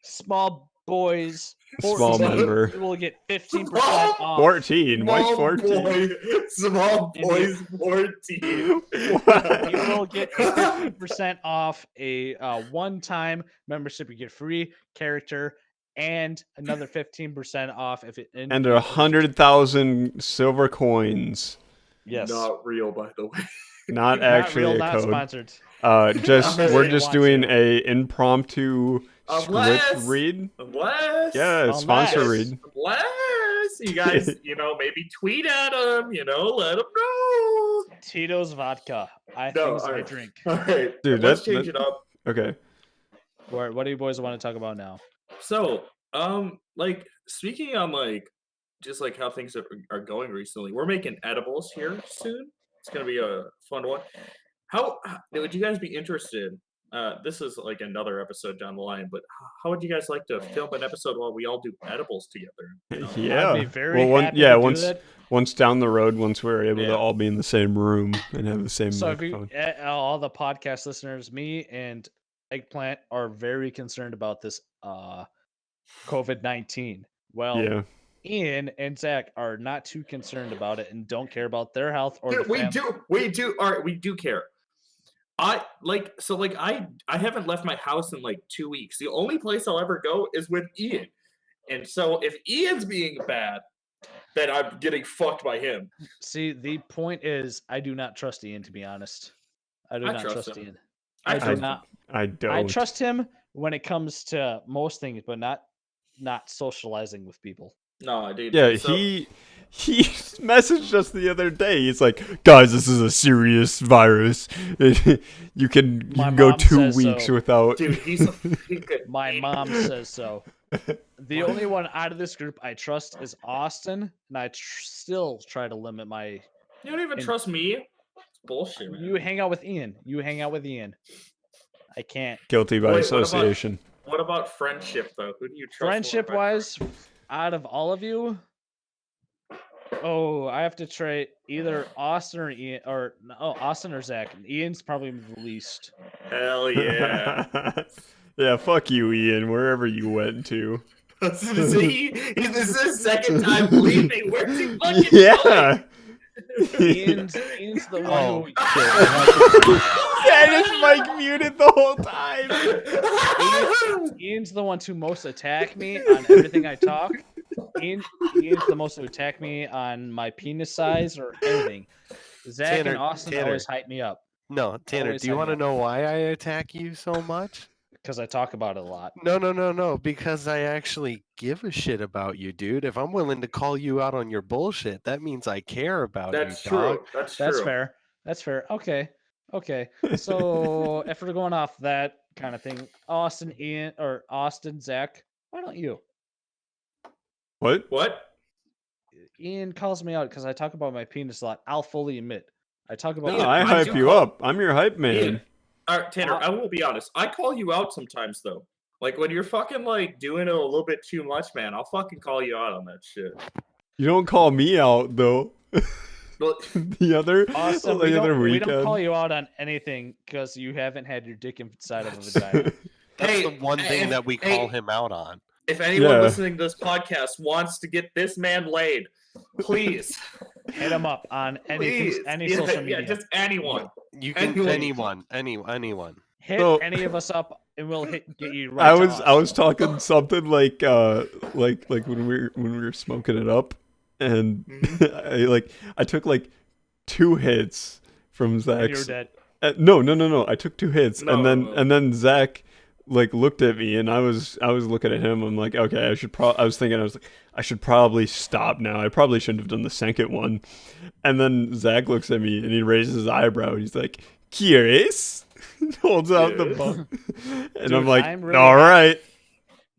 small boys Small 14, member. you will get 15% Small off. 14. Why 14? Small boys 14. You What? will get 15% off a one-time membership. You get free character and another 15% off if it And 100,000 silver coins. Yes. Not real, by the way. Not Not actually real, a not code. sponsored. Just If we're you just want doing to. a impromptu script Unless, read. unless, Yeah, sponsor Unless- read. unless you guys, maybe tweet at him, let him know. Tito's vodka. I No, things I alright. drink. All right, Dude, let's that- change that- it up. Okay. What do you boys want to talk about now? So, like speaking on like just like how things are going recently, we're making edibles here soon. It's gonna be a fun one. How would you guys be interested? This is like another episode down the line, but how would you guys like to film an episode while we all do edibles together? Yeah. I'd be very well, happy to do once that. once down the road, once we're able Yeah. to all be in the same room and have the same So if you, microphone. all the podcast listeners, me and Eggplant are very concerned about this COVID-19. Well, Yeah. Ian and Zach are not too concerned about it and don't care about their health or Dude, the we family. do. All right, we do care. I haven't left my house in like 2 weeks. The only place I'll ever go is with Ian, and so if Ian's being bad, then I'm getting fucked by him. See, the point is, I do not trust Ian. To be honest, I do I not trust trust him. Ian. I I trust do him. not. I don't. I trust him when it comes to most things, but not socializing with people. No, dude. Yeah, so, he messaged us the other day. He's like, "Guys, this is a serious virus. you can My go mom 2 says weeks so. without." dude, he's a freaking My idiot. mom says so. The only one out of this group I trust is Austin, and I still try to limit my. You don't even And- trust me. It's bullshit, man. You hang out with Ian. You hang out with Ian. I can't. Guilty by Wait, what about- association. What about friendship though? Who do you trust? more Friendship about wise, out of all of you, I have to trade either Austin or Ian, Austin or Zach. And Ian's probably the least. Hell yeah. Yeah, fuck you, Ian. Wherever you went to. This is his second time leaving. Where's he fucking going? Yeah. Ian's the one Oh, who. Yeah, this mic muted the whole time. Ian's the ones who most attack me on everything I talk. Ian's the most who attack me on my penis size or anything. Zach Tanner- and Austin Tanner. always hype me up No, Tanner, Always do you hang want to out. know why I attack you so much? because I talk about it a lot. No, because I actually give a shit about you, dude. If I'm willing to call you out on your bullshit, that means I care about That's you, true. dog. That's That's true. fair. That's fair. Okay. So if we're going off that kind of thing, Austin, Zach, why don't you? What? What? Ian calls me out because I talk about my penis a lot. I'll fully admit. I talk about No, Ian, I I hype do you call- up. I'm your hype man. Ian. All right, Tanner. Uh, I will be honest. I call you out sometimes though. Like when you're fucking like doing it a little bit too much, man. I'll fucking call you out on that shit. You don't call me out though. But the other Austin, the other we weekend. don't call you out on anything because you haven't had your dick inside of a vagina. That's Hey, the one thing if- that we hey, call him out on. if anyone Yeah. listening to this podcast wants to get this man laid, please, Hit him up on any please, social media. yeah, just anyone. You can Anyone. anyone. Hit So- any of us up, and we'll get you right. I to was us. I was talking something like when we were smoking it up, and I took like 2 hits from And you're Zach's. dead. No. I took 2 hits, No. and then Zach like looked at me, and I was looking at him. I'm like, okay, I was thinking, I should probably stop now. I probably shouldn't have done the second one. And then Zach looks at me and he raises his eyebrow. And he's like, curious? Holds out the Yes. book, and Dude, I'm like, I'm really all right.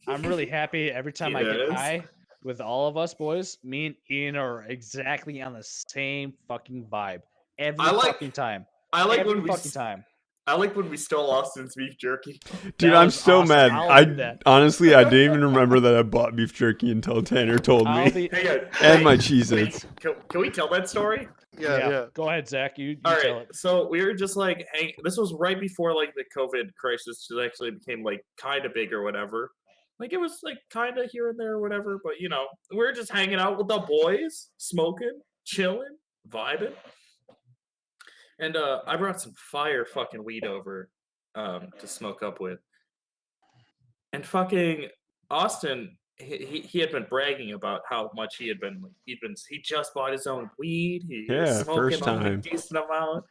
I'm really happy every time I get Yes. high with all of us boys. Me and Ian are exactly on the same fucking vibe every I like- fucking time. I like every when we fucking time. I like when we stole Austin's beef jerky. Dude, That I'm was so awesome. mad. I'll I do that. honestly, I didn't even remember that I bought beef jerky until Tanner told I'll me. be, Hey, And hey, my wait, Cheez-Its. Can we tell that story? yeah. Go ahead, Zach. You All tell right, it. so we were just like, this was right before like the COVID crisis actually became like kind of big or whatever. Like it was like kind of here and there or whatever, but we were just hanging out with the boys, smoking, chilling, vibing, and I brought some fire fucking weed over to smoke up with, and fucking Austin. He had been bragging about how much he just bought his own weed. He was Yeah, smoking first like a time. decent amount.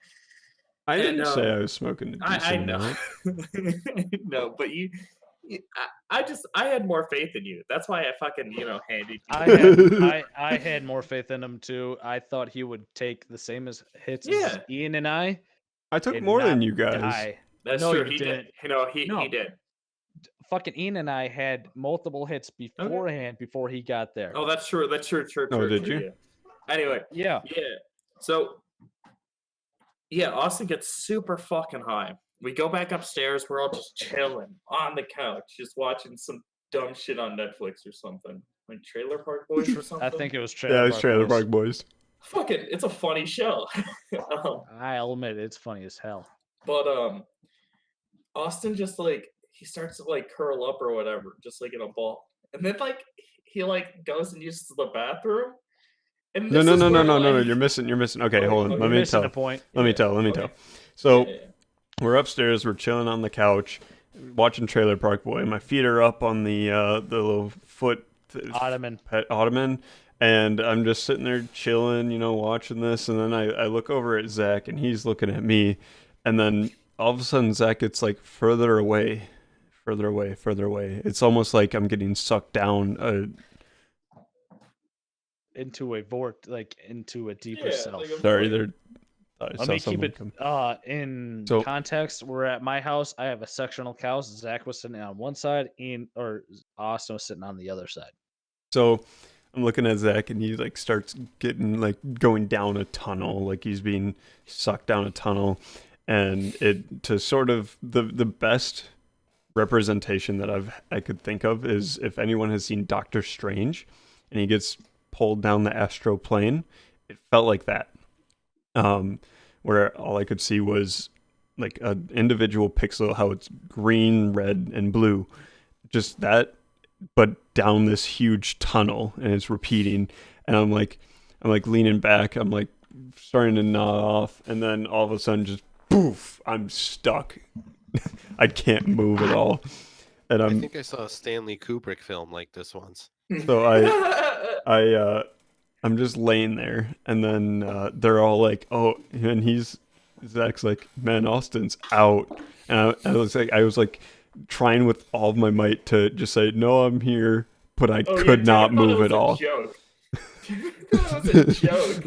I And, didn't say I was smoking a decent I know, amount. no, but I had more faith in you. That's why I fucking handed you. I had more faith in him too. I thought he would take the same as hits Yeah. as Ian and I I took and more not than you guys. die. That's No, true. you He didn't. did. You know, he No. did. Fucking Ian and I had multiple hits beforehand before he got there. Oh, that's true. That's true. True. Oh, True. did true, you? Yeah. Anyway. Yeah. Yeah. So. Yeah, Austin gets super fucking high. We go back upstairs. We're all just chilling on the couch, just watching some dumb shit on Netflix or something, like Trailer Park Boys or something. I think it was Trailer Yeah, Park it's Trailer Boys. Park Boys. Fuck it, it's a funny show. I'll admit it's funny as hell. But Austin just like he starts to like curl up or whatever, just like in a ball, and then like he like goes and uses the bathroom. And No, this no, is no, no, where, no, no, no. like- You're missing. Okay, Okay, hold on. okay. Let me Missing tell. the point. Let me Yeah, tell. okay. So Yeah. we're upstairs. We're chilling on the couch, watching Trailer Park Boy. My feet are up on the little foot Ottoman. ottoman, and I'm just sitting there chilling, watching this. And then I look over at Zach, and he's looking at me. And then all of a sudden, Zach gets like further away. It's almost like I'm getting sucked down. Into a into a deeper Yeah, self. like a- Sorry, there. I Let saw me keep someone it come. in So- context. We're at my house. I have a sectional couch. Zach was sitting on one side, Austin was sitting on the other side. So I'm looking at Zach, and he like starts getting like going down a tunnel, like he's being sucked down a tunnel, and it to sort of the best representation that I could think of is if anyone has seen Doctor Strange, and he gets pulled down the astral plane. It felt like that, where all I could see was like an individual pixel, how it's green, red, and blue, just that, but down this huge tunnel, and it's repeating. And I'm like leaning back, I'm like starting to nod off, and then all of a sudden, just poof, I'm stuck. I can't move at all, and I think I saw a Stanley Kubrick film like this once. so I'm just laying there, and then they're all like, "Oh," and Zach's like, "Man, Austin's out," and I was like trying with all of my might to just say, "No, I'm here," but I could not move at all. That was a joke.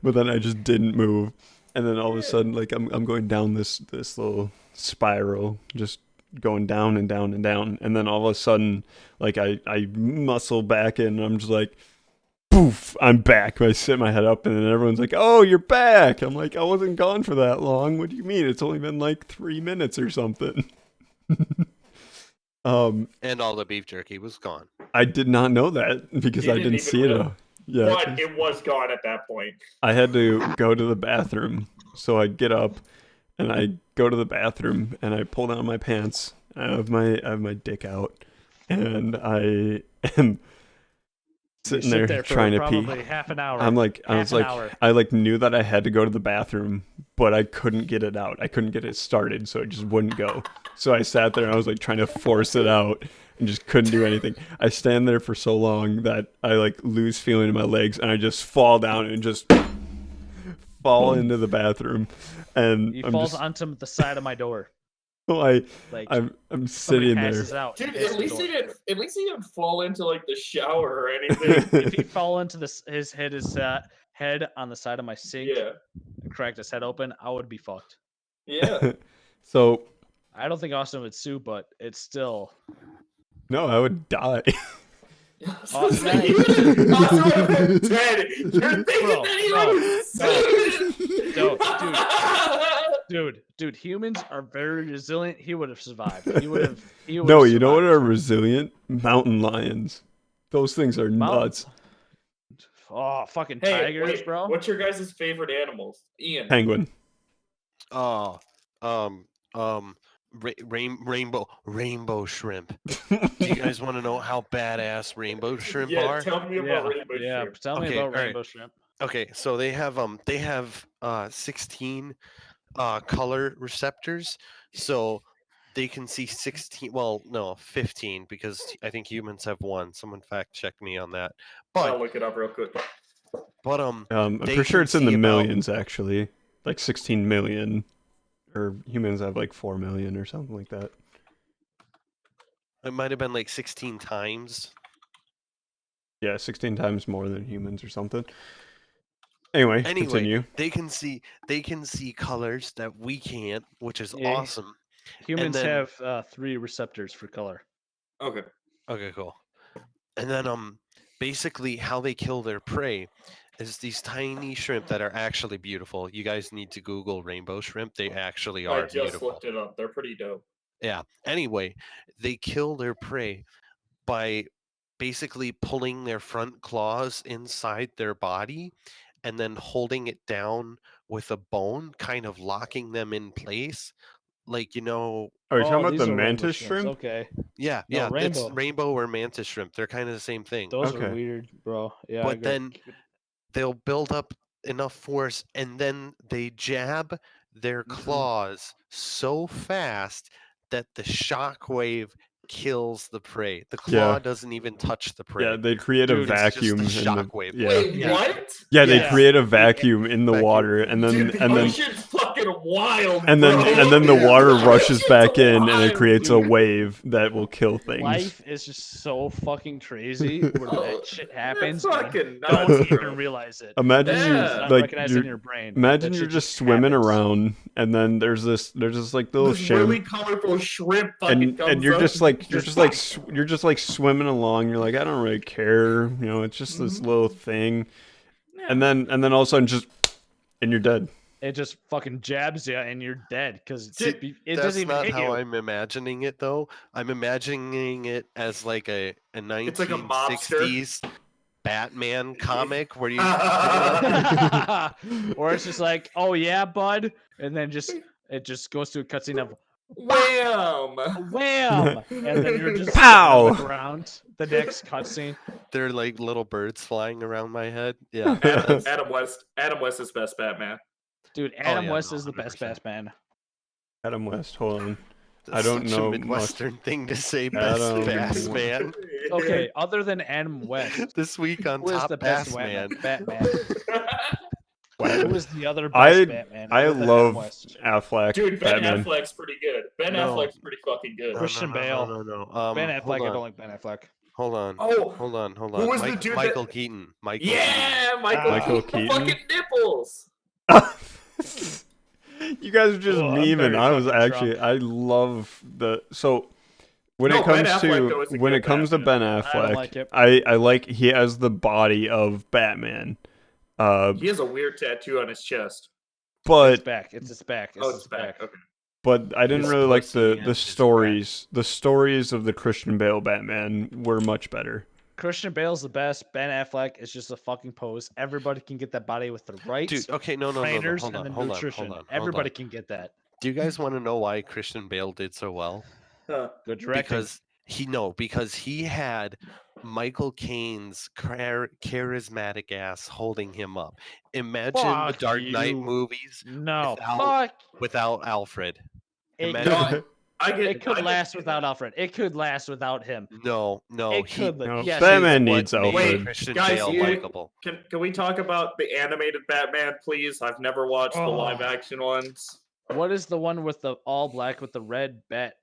But then I just didn't move, and then all of a sudden, like I'm going down this little spiral, just going down and down and down, and then all of a sudden, like I muscle back in, and I'm just like, poof, I'm back. I sit my head up, and then everyone's like, "Oh, you're back." I'm like, "I wasn't gone for that long. What do you mean? It's only been like 3 minutes or something." And all the beef jerky was gone. I did not know that because You I didn't didn't see even it. know. Yeah, But it was gone at that point. I had to go to the bathroom, so I get up and I go to the bathroom and I pull down my pants. I have my dick out, and I am sitting sit there for trying to pee. probably half an hour. I was Half an like, hour. I like knew that I had to go to the bathroom, but I couldn't get it out. I couldn't get it started, so it just wouldn't go. So I sat there and I was like trying to force it out and just couldn't do anything. I stand there for so long that I like lose feeling in my legs and I just fall down and just fall into the bathroom. And He I'm falls just, onto the side of my door. I'm Like I'm somebody sitting there. passes out. Dude, hits at the least door. he didn't fall into like the shower or anything. If he fall into his head on the side of my sink Yeah. and cracked his head open, I would be fucked. Yeah. So I don't think Austin would sue, but it's still. no, I would die. Austin, Dead. You're thinking Bro, that he no, would dude, humans are very resilient. He would have survived. He would have. No, you know what are resilient? Mountain lions. Those things are nuts. Oh, fucking Hey, tigers, wait, bro. what's your guys' favorite animals? Ian. Penguin. Oh, rainbow shrimp. Do you guys want to know how badass rainbow shrimp Yeah, are? tell me about rainbow Yeah, shrimp. tell me Okay, about all right. rainbow shrimp. Okay, so they have 16 color receptors, so they can see 16. Well, no, 15 because I think humans have one. Someone fact check me on that. I'll But look it up real quick. I'm I'm they pretty sure can it's in the see about- millions actually, like 16 million, or humans have like 4 million or something like that. It might have been like 16 times. Yeah, 16 times more than humans or something. Anyway, continue. they can see colors that we can't, which is Yeah. awesome. Humans then- have 3 receptors for color. Okay. Okay, cool. And then basically how they kill their prey is these tiny shrimp that are actually beautiful. You guys need to Google rainbow shrimp. They actually I are just beautiful. looked it up. They're pretty dope. Yeah. Anyway, they kill their prey by basically pulling their front claws inside their body and then holding it down with a bone, kind of locking them in place. Like, Oh, you're talking about these the are rainbow mantis shrimps, shrimp? Okay, yeah, No, it's rainbow. rainbow or mantis shrimp. They're kind of the same thing. those Okay. are weird, bro. Yeah, I But agree. then they'll build up enough force and then they jab their claws so fast that the shockwave kills the prey. The claw Yeah. doesn't even touch the prey. Yeah, they create a Dude, it's just the vacuum in the shockwave. yeah. Wait, Yeah. what? Yeah, they Yeah. create a vacuum in the Vacuum. water, and then Dude, the and then ocean's fucking wild, and then bro. and then the water The rushes ocean's back in, and it wild. creates a Dude. wave that will kill things. Life is just so fucking crazy where Oh, that shit that's happens. And you fucking don't nuts, even bro. realize it. Imagine That Yeah. shit is you're not like recognized in you're your brain. imagine That you're shit just swimming happens. around, and then there's this like little This really shrimp, colorful shrimp fucking comes and you're up just like just you're just like swimming along. You're like, I don't really care, it's just this little thing, Yeah. and then all of a sudden and you're dead. It just fucking jabs you and you're dead because Dude, it That's doesn't even not hit how you. I'm imagining it, though. I'm imagining it as like a It's like a mobster. 1960s Batman comic where you Or it's just like, oh yeah, bud, and then it just goes to a cutscene of Wham! wham, and then you're just Pow! on the ground. The next cutscene. they're like little birds flying around my head. Yeah. Adam West. Adam West is best Batman. Dude, Adam yeah, West no, is the best 100%. Batman. Adam West, hold on. I That's don't such know a much. Midwestern thing to say, best Adam bass West. man. Okay, other than Adam West, This week on who is Top the best Bass Man. Batman? Who is the other I best Batman? I other than Adam love West? Affleck Dude, Ben Batman. Affleck's pretty good. Ben No. Affleck's pretty fucking good. Christian Bale. No. Ben Hold Affleck. I on. don't like Ben Affleck. Hold on. Oh, Hold on. Who was the dude Michael that- Keaton. Michael Keaton. yeah, Michael, Michael Keaton. Keaton? Fucking nipples. You guys are just Oh, I'm memeing. very I was fucking actually I love when No, it Ben comes Affleck, though, is a when good it comes to Ben I don't Affleck, like it. I like he has the body of Batman. He has a weird tattoo on his chest. It's But back. It's his back. Oh, it's back. Okay. I didn't His really like pussy and the his stories. The stories of the Christian Bale Batman were much better. Christian Bale's the best. Ben Affleck is just a fucking pose. Everybody can get that body with the right Dude, okay, no. trainers Hold and on, the hold nutrition. on. Everybody can get that. Do you guys want to know why Christian Bale did so well? Huh. Good directing. Because he had Michael Caine's charismatic ass holding him up. Imagine the Fuck Dark Knight you. movies No, without- fuck. without Alfred. It Imagine- I get. It could I last get- without Alfred. It could last without him. No, It he could. No, Yes, Batman what needs made Alfred. Wait, Christian guys, Bale you- likable. Can we talk about the animated Batman, please? I've never watched the Oh. live action ones. What is the one with the all black with the red bat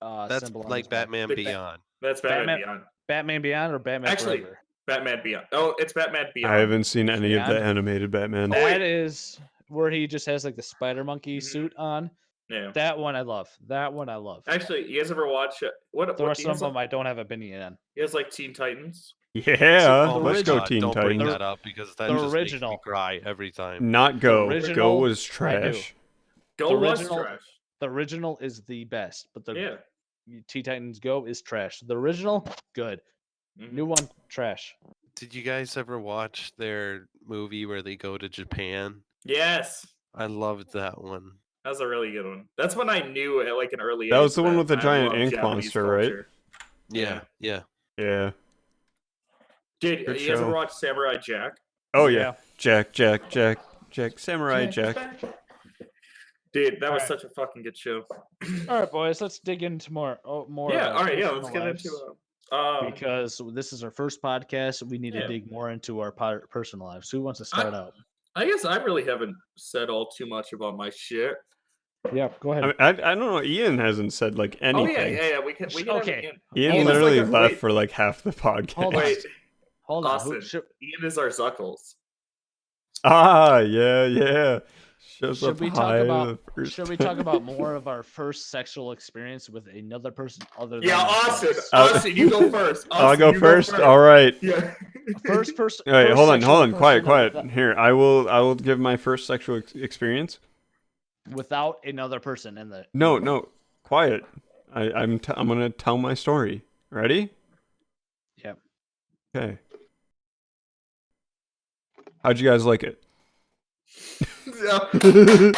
That's symbol on like his back? Batman Big Bat- Beyond. That's Batman, Batman- Beyond. Batman Beyond or Batman Actually, Forever? Batman Beyond. Oh, it's Batman Beyond. I haven't seen any of the Beyond? animated Batman. Oh, wait. That is where he just has like the spider monkey Mhm. suit on. Yeah. That one I love. That one I love. Actually, you guys ever watch what? The what rest he of has, them I don't have opinion on. he has like Teen Titans. Yeah, Oh let's my go God, Teen don't bring Titans. that up because that the just original. makes me cry every time. Not Go. Go original, was I do. trash. Go The was original- trash. The original is the best, but the Yeah. Teen Titans Go is trash. The original, good. Mhm. New one, trash. Did you guys ever watch their movie where they go to Japan? Yes. I loved that one. That was a really good one. That's when I knew at like an early age. That was the one that with the I giant loved ink Japanese monster, right? culture. Yeah. Yeah. Dude, Good you guys show. ever watch Samurai Jack? Oh yeah. Jack, Samurai Jack. Dude, that was Alright. such a fucking good show. All right, boys, let's dig into more. Yeah, all right, yeah, let's personal get lives, into because this is our first podcast. We need Yeah. to dig more into our personal lives. Who wants to start out? I guess I really haven't said all too much about my shit. Yeah, go ahead. I don't know. Ian hasn't said like Oh anything. yeah. We can. Okay. Have Ian Ian is literally like left wait, for like half the podcast. Hold on. wait, Hold on. Austin. Ian is our Zuckles. Ah, yeah. Shows Should up we high talk about? the first Should we time. talk about more of our first sexual experience with another person other than Yeah, Austin. ourselves? Austin, you go first. I'll Austin, go you first. All right. Yeah. First person. All right, first hold sexual on. Quiet. person Here, I will give my first sexual experience. without another person in the. No, quiet. I'm gonna tell my story. Ready? Yep. Okay. How'd you guys like it? Oh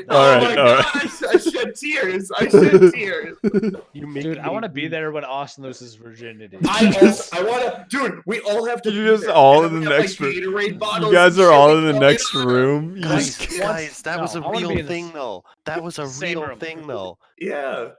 All my right, all right. gosh! I shed tears. You make Dude, I me want to be weep. there when Austin loses virginity. I want to, dude. We all have to. You be just there. all And in then the we have, next room. Gatorade bottles You guys and are shit all we in the throw next on. room. You Guys, just- guys, that was a No, I wanna be real in the thing, though. That was a same real room. thing, though. Yeah.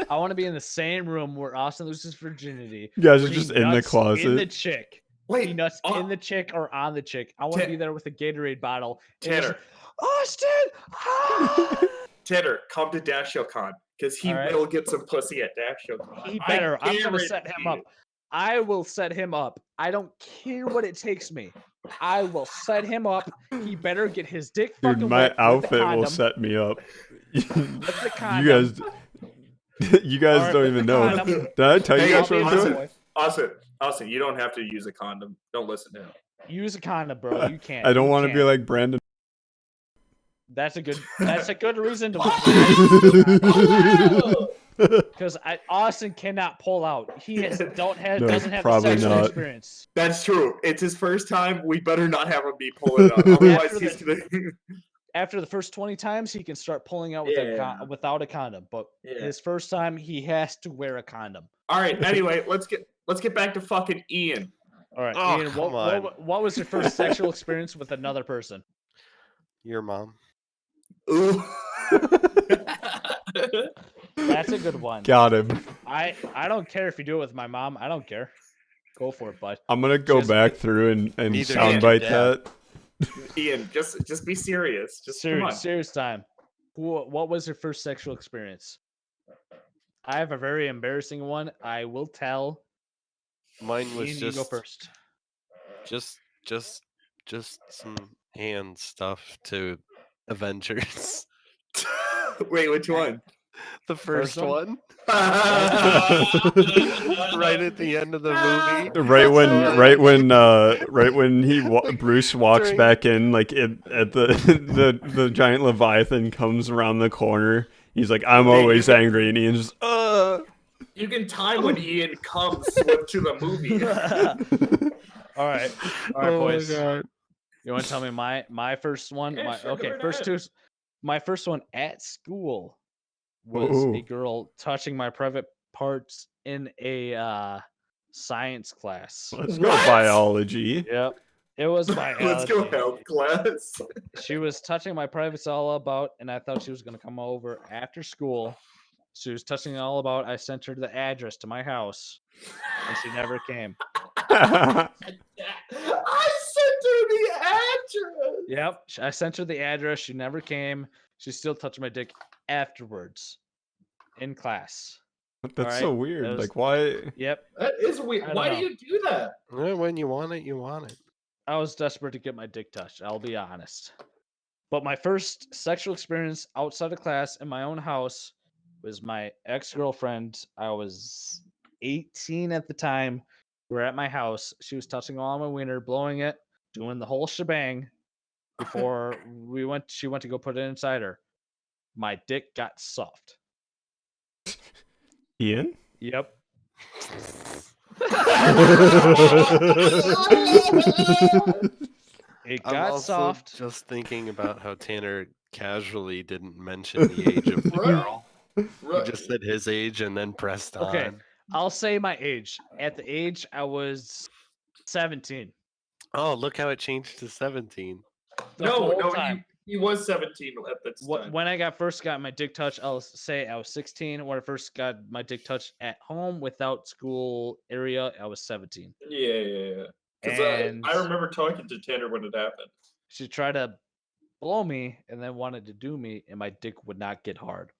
I want to be in the same room where Austin loses virginity. You guys are where he just in the nuts closet. In the chick. He Wait, nuts uh, in the chick or on the chick. I want to Ta- be there with a Gatorade bottle. and he's Tanner. like, Austin! Ah! Tanner, come to DashoCon because he All right. will get some pussy at DashoCon. He I better. I'm gonna set him guarantee up. I will set him up. I don't care what it takes me. I will set him up. He better get his dick Dude, fucking my wet with the outfit will condom. set me up. With the You condom. guys, you guys Alright, don't with even the know. condom. Did I tell you Hey, guys I'll what be I'm a doing? boy. Austin, you don't have to use a condom. Don't listen to him. Use a condom, bro. You can't. I don't You want to be can't. like Brandon. That's a good. That's a good reason to. Oh! Because Austin cannot pull out. He has don't have No, doesn't have the probably sexual not. experience. That's true. It's his first time. We better not have him be pulling up. Otherwise, After he's gonna. After the first 20 times, he can start pulling out with Yeah. without a condom. But Yeah. his first time, he has to wear a condom. All right. Anyway, let's get back to fucking Ian. All right, Oh, Ian. come on. What was your first sexual experience with another person? Your mom. Ooh. That's a good one. Got him. I don't care if you do it with my mom. I don't care. Go for it, bud. I'm gonna go Just- back through and Neither soundbite did Dad. that. Ian, just be serious. Just come on. Serious time. What was your first sexual experience? I have a very embarrassing one. I will tell. Mine was Ian, you go first. just some hand stuff to Avengers. Wait, which one? The first one? one, right right at the end of the movie. Right when Bruce walks During- back in, like at the giant Leviathan comes around the corner. He's like, "I'm always angry," and Ian's just, You can time when Ian comes to the movie. All right, Oh my boys. God. You want to tell me my first one? Yeah, sure, go right first ahead. two. My first one at school was Ooh. a girl touching my private parts in a science class. "Let's go What? biology." Yep, it was biology. Let's go health class. She was touching my privates all about, and I thought she was gonna come over after school. She was touching it all about. I sent her the address to my house, and she never came. I sent her the address. Yep, I sent her the address. She never came. She still touched my dick afterwards in class. That's so Alright, weird. that was- Like, why? Yep, That is weird. I don't Why know. do you do that? Yeah, when you want it, you want it. I was desperate to get my dick touched. I'll be honest. But my first sexual experience outside of class in my own house was my ex-girlfriend. I was 18 at the time. We were at my house. She was touching all my wiener, blowing it, doing the whole shebang. Before she went to go put it inside her. My dick got soft. Ian? Yep. It I'm got also soft. just thinking about how Tanner casually didn't mention the age of the Right. girl. He Right. just said his age and then pressed on. Okay. I'll say my age. At the age I was 17. Oh, look how it changed to 17. The No, whole no, time. he was 17 at the time. When I first got my dick touched, I'll say I was 16. When I first got my dick touched at home without school area, I was 17. Yeah. Because And I remember talking to Tanner when it happened. she tried to blow me and then wanted to do me, and my dick would not get hard.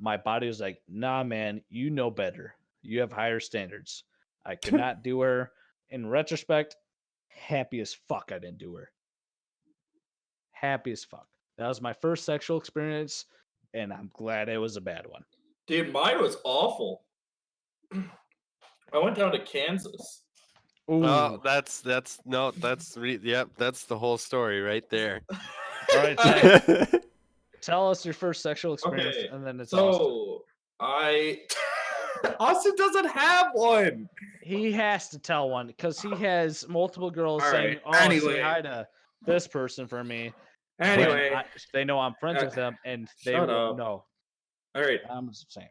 My body was like, nah, man, you know better. You have higher standards. I could not do her. In retrospect, happy as fuck I didn't do her. Happy as fuck. That was my first sexual experience, and I'm glad it was a bad one. Dude, mine was awful. I went down to Kansas. Ooh. Oh, that's yep, that's the whole story right there. All right, Zach, tell us your first sexual experience, Okay, and then it's Austin. So Austin doesn't have one. He has to tell one because he has multiple girls All saying, right, "Oh, anyway. say hi to this person for me." when Anyway, they know I'm friends with them, and they shut will up. know. All right. I'm the same.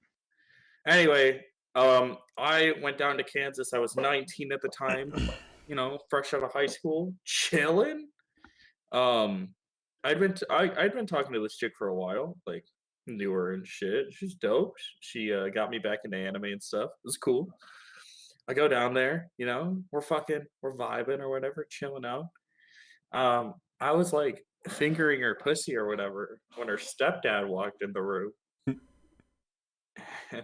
Anyway, I went down to Kansas. I was 19 at the time. You know, fresh out of high school, chilling. I'd been talking to this chick for a while, like knew her and shit. She's dope. She got me back into anime and stuff. It was cool. I go down there, you know, we're vibing or whatever, chilling out. I was like fingering her pussy or whatever when her stepdad walked in the room, and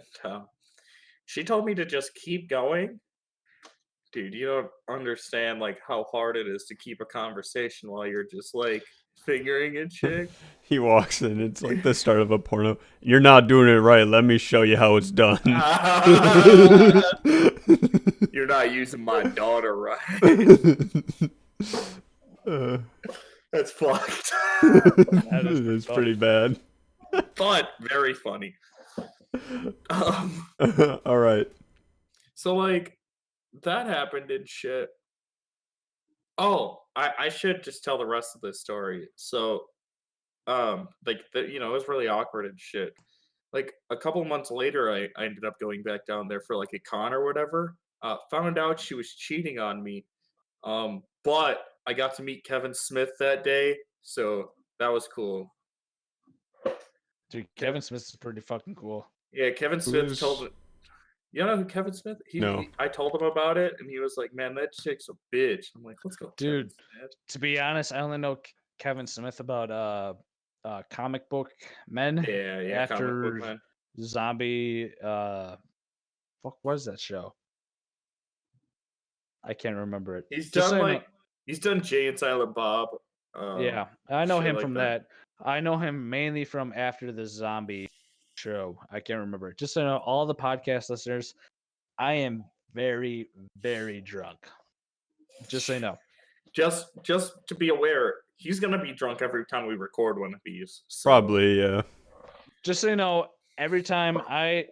she told me to just keep going. Dude, you don't understand like how hard it is to keep a conversation while you're just like fingering a chick. He walks in. It's like the start of a porno. You're not doing it right. Let me show you how it's done. You're not using my daughter right. That's fucked. That is It's pretty bad. But very funny. All right. So like that happened and shit. Oh, I should just tell the rest of this story. So like you know, it was really awkward and shit. Like a couple months later, I ended up going back down there for like a con or whatever. Found out she was cheating on me. But I got to meet Kevin Smith that day, so that was cool. Dude, Kevin Smith is pretty fucking cool. Yeah, Kevin Smith Who's- told me. You know who Kevin Smith? No. I told him about it, and he was like, "Man, that chick's a bitch." I'm like, "Let's go, Kevin Dude. Smith." To be honest, I only know Kevin Smith about comic book men. Yeah, comic After book man. Zombie, fuck, what is that show? I can't remember it. He's Just done so you know- like he's done Jay and Silent Bob. yeah, I know shit him like from that. I know him mainly from after the zombie show. I can't remember it. Just so you know, all the podcast listeners, I am very, very drunk. Just so you know. Just to be aware, he's gonna be drunk every time we record one of these. So. Probably, yeah. Just so you know, every time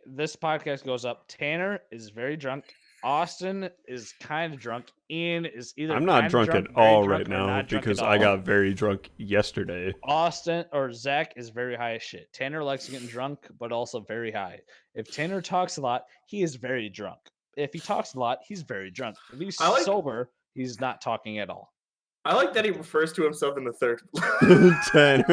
this podcast goes up, Tanner is very drunk. Austin is kind of drunk. Ian is either I'm not kinda drunk at very all drunk, right or now not drunk because at I all. got very drunk yesterday. Austin or Zach is very high as shit. Tanner likes getting drunk, but also very high. If Tanner talks a lot, he is very drunk. If he talks a lot, he's very drunk. If he's I like- sober, he's not talking at all. I like that he refers to himself in the third. Tanner.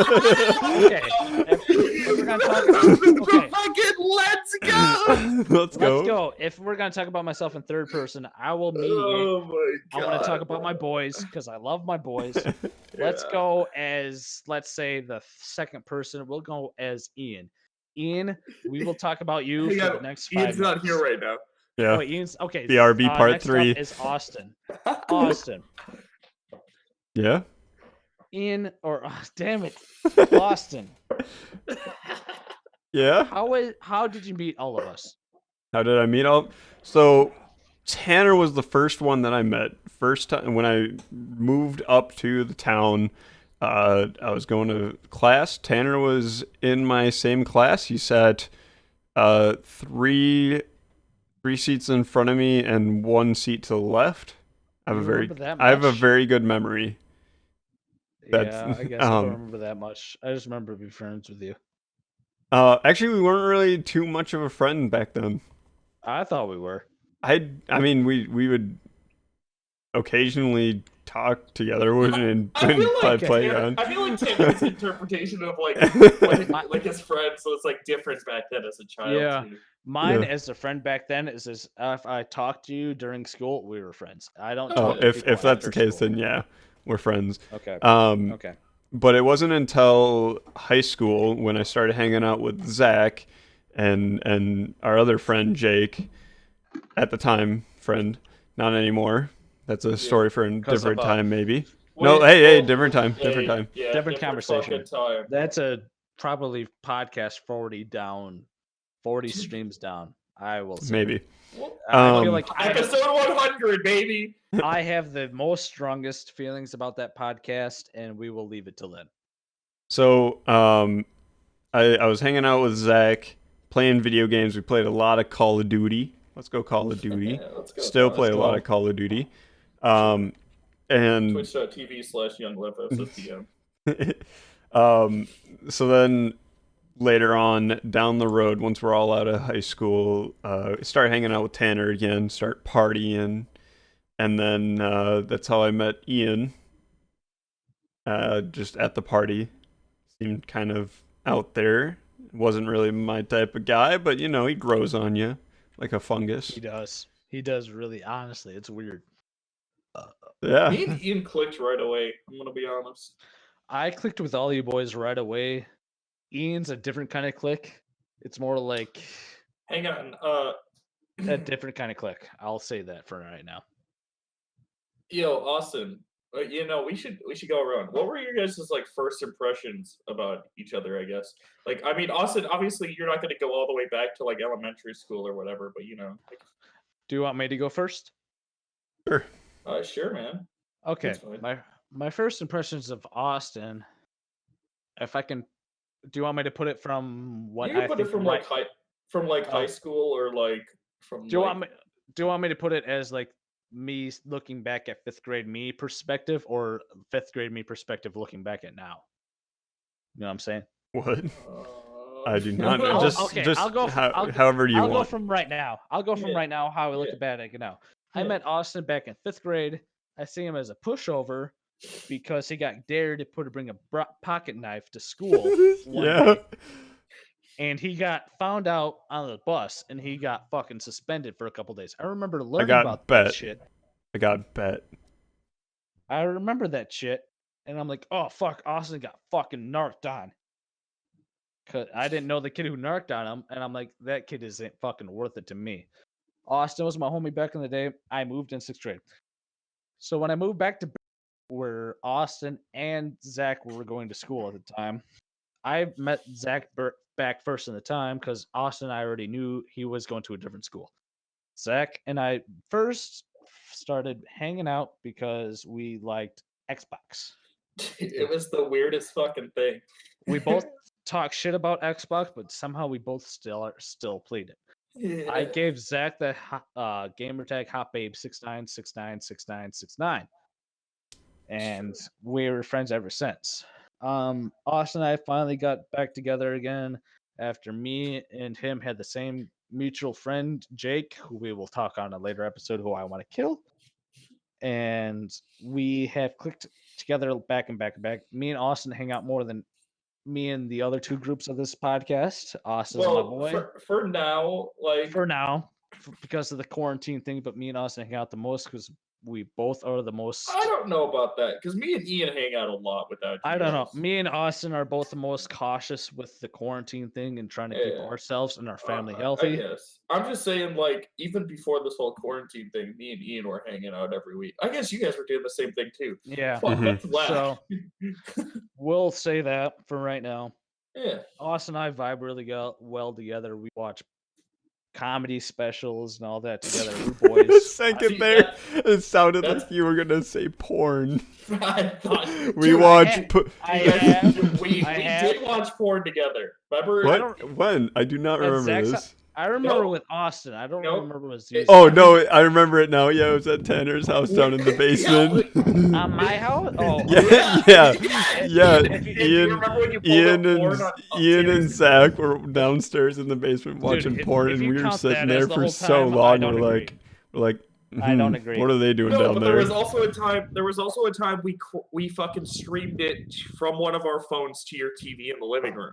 Okay. If we're gonna talk, okay. Fucking let's go. Let's go. Let's go. If we're gonna talk about myself in third person, I will mediate. Oh my I god. want to talk about my boys because I love my boys. Let's Yeah. go as, let's say, the second person. We'll go as Ian. Ian, we will talk about you Hang for on, the next 5 Ian's not here right now. Yeah. Oh, Ian's okay. BRB part next up 3. is Austin. Austin. Yeah. Ian or damn it, Austin. Yeah. How did you meet all of us? How did I meet all? So Tanner was the first one that I met. First time when I moved up to the town, I was going to class. Tanner was in my same class. He sat three seats in front of me and 1 seat to the left. I have You a very remember that I have a much? very good memory. That's- Yeah, I guess I don't um, remember that much. I just remember being friends with you. Actually, we weren't really too much of a friend back then. I thought we were. I mean, we would occasionally talk together and I feel like play Tanner- on. I feel like Tanner's interpretation of like his friend, so it's like different back then as a child. Yeah. Too. Mine Yeah. as a friend back then is if I talked to you during school, we were friends. I don't. Oh, talk to if people that's the after case, school. then yeah. We're friends. Okay. Um, Okay. but it wasn't until high school when I started hanging out with Zach and our other friend Jake, at the time friend, not anymore. That's a story for a 'Cause of, different time, maybe. Wait, No, hey, well, different time, yeah, different yeah, time. Yeah, Different conversation. fucking time. That's a probably podcast 40 down, 40 streams down. I will say. Maybe. Well, I feel like episode 100, baby. I have the most strongest feelings about that podcast, and we will leave it till then. So, I was hanging out with Zach, playing video games. We played a lot of Call of Duty. Let's go Call of Duty. Yeah, let's go. Still play a go. lot of Call of Duty. And Twitch.tv/YoungLevOSPM. so then later on down the road, once we're all out of high school, start hanging out with Tanner again, start partying, and then that's how I met Ian. Just at the party, seemed kind of out there. Wasn't really my type of guy, but you know, he grows on you like a fungus. He does. He does really. Honestly, it's weird. Yeah. Me and Ian clicked right away. I'm gonna be honest. I clicked with all you boys right away. Ian's a different kind of click. It's more like Hang on. a different kind of click. I'll say that for right now. Yo, Austin. You know, we should go around. What were your guys' like first impressions about each other? I guess. Like, I mean, Austin. Obviously, you're not gonna go all the way back to like elementary school or whatever, but you know. Do you want me to go first? Sure. Sure, man. Okay. That's fine. My first impressions of Austin. If I can, do you want me to put it from what You can I put think it from my- like high Oh. school or like from. Do you like, want me? Do you want me to put it as like me looking back at fifth grade me perspective, or fifth grade me perspective looking back at now? You know what I'm saying? What? I do not know. I'll- Just, okay, just I'll go- I'll- however you I'll go want. from right now. I'll go from Yeah. right now how I look Yeah. back at it now. I Yeah. met Austin back in fifth grade. I see him as a pushover because he got dared to bring a pocket knife to school one Yeah. day, and he got found out on the bus, and he got fucking suspended for a couple days. I remember learning got about bet. that shit. I got bet. I remember that shit, and I'm like, oh fuck, Austin got fucking narked on. Cause I didn't know the kid who narked on him, and I'm like, that kid isn't fucking worth it to me. Austin was my homie back in the day. I moved in sixth grade. So when I moved back to where Austin and Zach were going to school at the time, I met Zach back first in the time because Austin I already knew he was going to a different school. Zach and I first started hanging out because we liked Xbox. It was the weirdest fucking thing. We both talk shit about Xbox, but somehow we both still played it. Yeah. I gave Zach the gamer tag HotBabe69696969, and we were friends ever since. Austin and I finally got back together again after me and him had the same mutual friend, Jake, who we will talk on a later episode, who I want to kill. And we have clicked together back and back and back. Me and Austin hang out more than me and the other two groups of this podcast. Austin's my boy. For now, like For now, because of the quarantine thing, but me and Austin hang out the most because we both are the most. I don't know about that because me and Ian hang out a lot without you. I don't know. guys. Me and Austin are both the most cautious with the quarantine thing and trying to keep Yeah. ourselves and our family I healthy. guess. I'm just saying, like, even before this whole quarantine thing, me and Ian were hanging out every week. I guess you guys were doing the same thing too. Yeah. Fuck, Mhm. that's whack. So we'll say that for right now. Yeah. Austin and I vibe really well together. We watch comedy specials and all that together. We're A boys. second see, there, it sounded that's- like you were gonna say porn. I thought We Dude, I watch. had- I you guys- have- we I have- did watch porn together. Remember? what? When? I do not And remember Zach's- this. I remember No. with Austin. I don't Nope. remember with It- Z. Oh no, I remember it now. Yeah, it was at Tanner's house down in the basement. On my house? Oh, Yeah, yeah. If you remember when you pulled Ian up porn and on Ian and Tanner's- Zach were downstairs in the basement watching if- porn, if and you we were count sitting that there as the for whole so time, I long. don't We're agree. like, I don't "Hmm, agree. What are they doing No, down but there? there was also a time. There was also a time we fucking streamed it from one of our phones to your TV in the living room.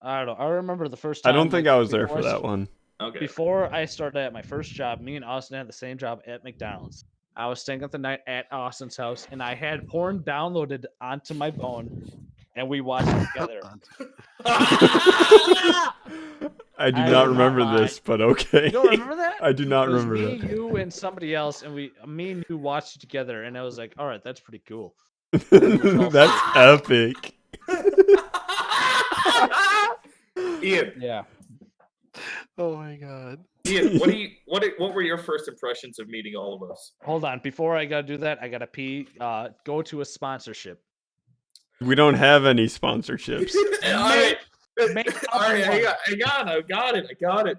I don't know. I remember the first I time. don't think like, I was there for before I that one. Okay. Before I started at my first job, me and Austin had the same job at McDonald's. I was staying up the night at Austin's house, and I had porn downloaded onto my phone, and we watched it together. I do I not will not remember lie. this, but okay. You don't remember that? I do not It was remember me, that. you, and somebody else, and me and you watched it together, and I was like, all right, that's pretty cool. That's epic. Ian, Yeah. Oh my god. Ian, what were your first impressions of meeting all of us? Hold on. Before I gotta do that, I gotta pee. Go to a sponsorship. We don't have any sponsorships. All right, Make up all right, one. I got it.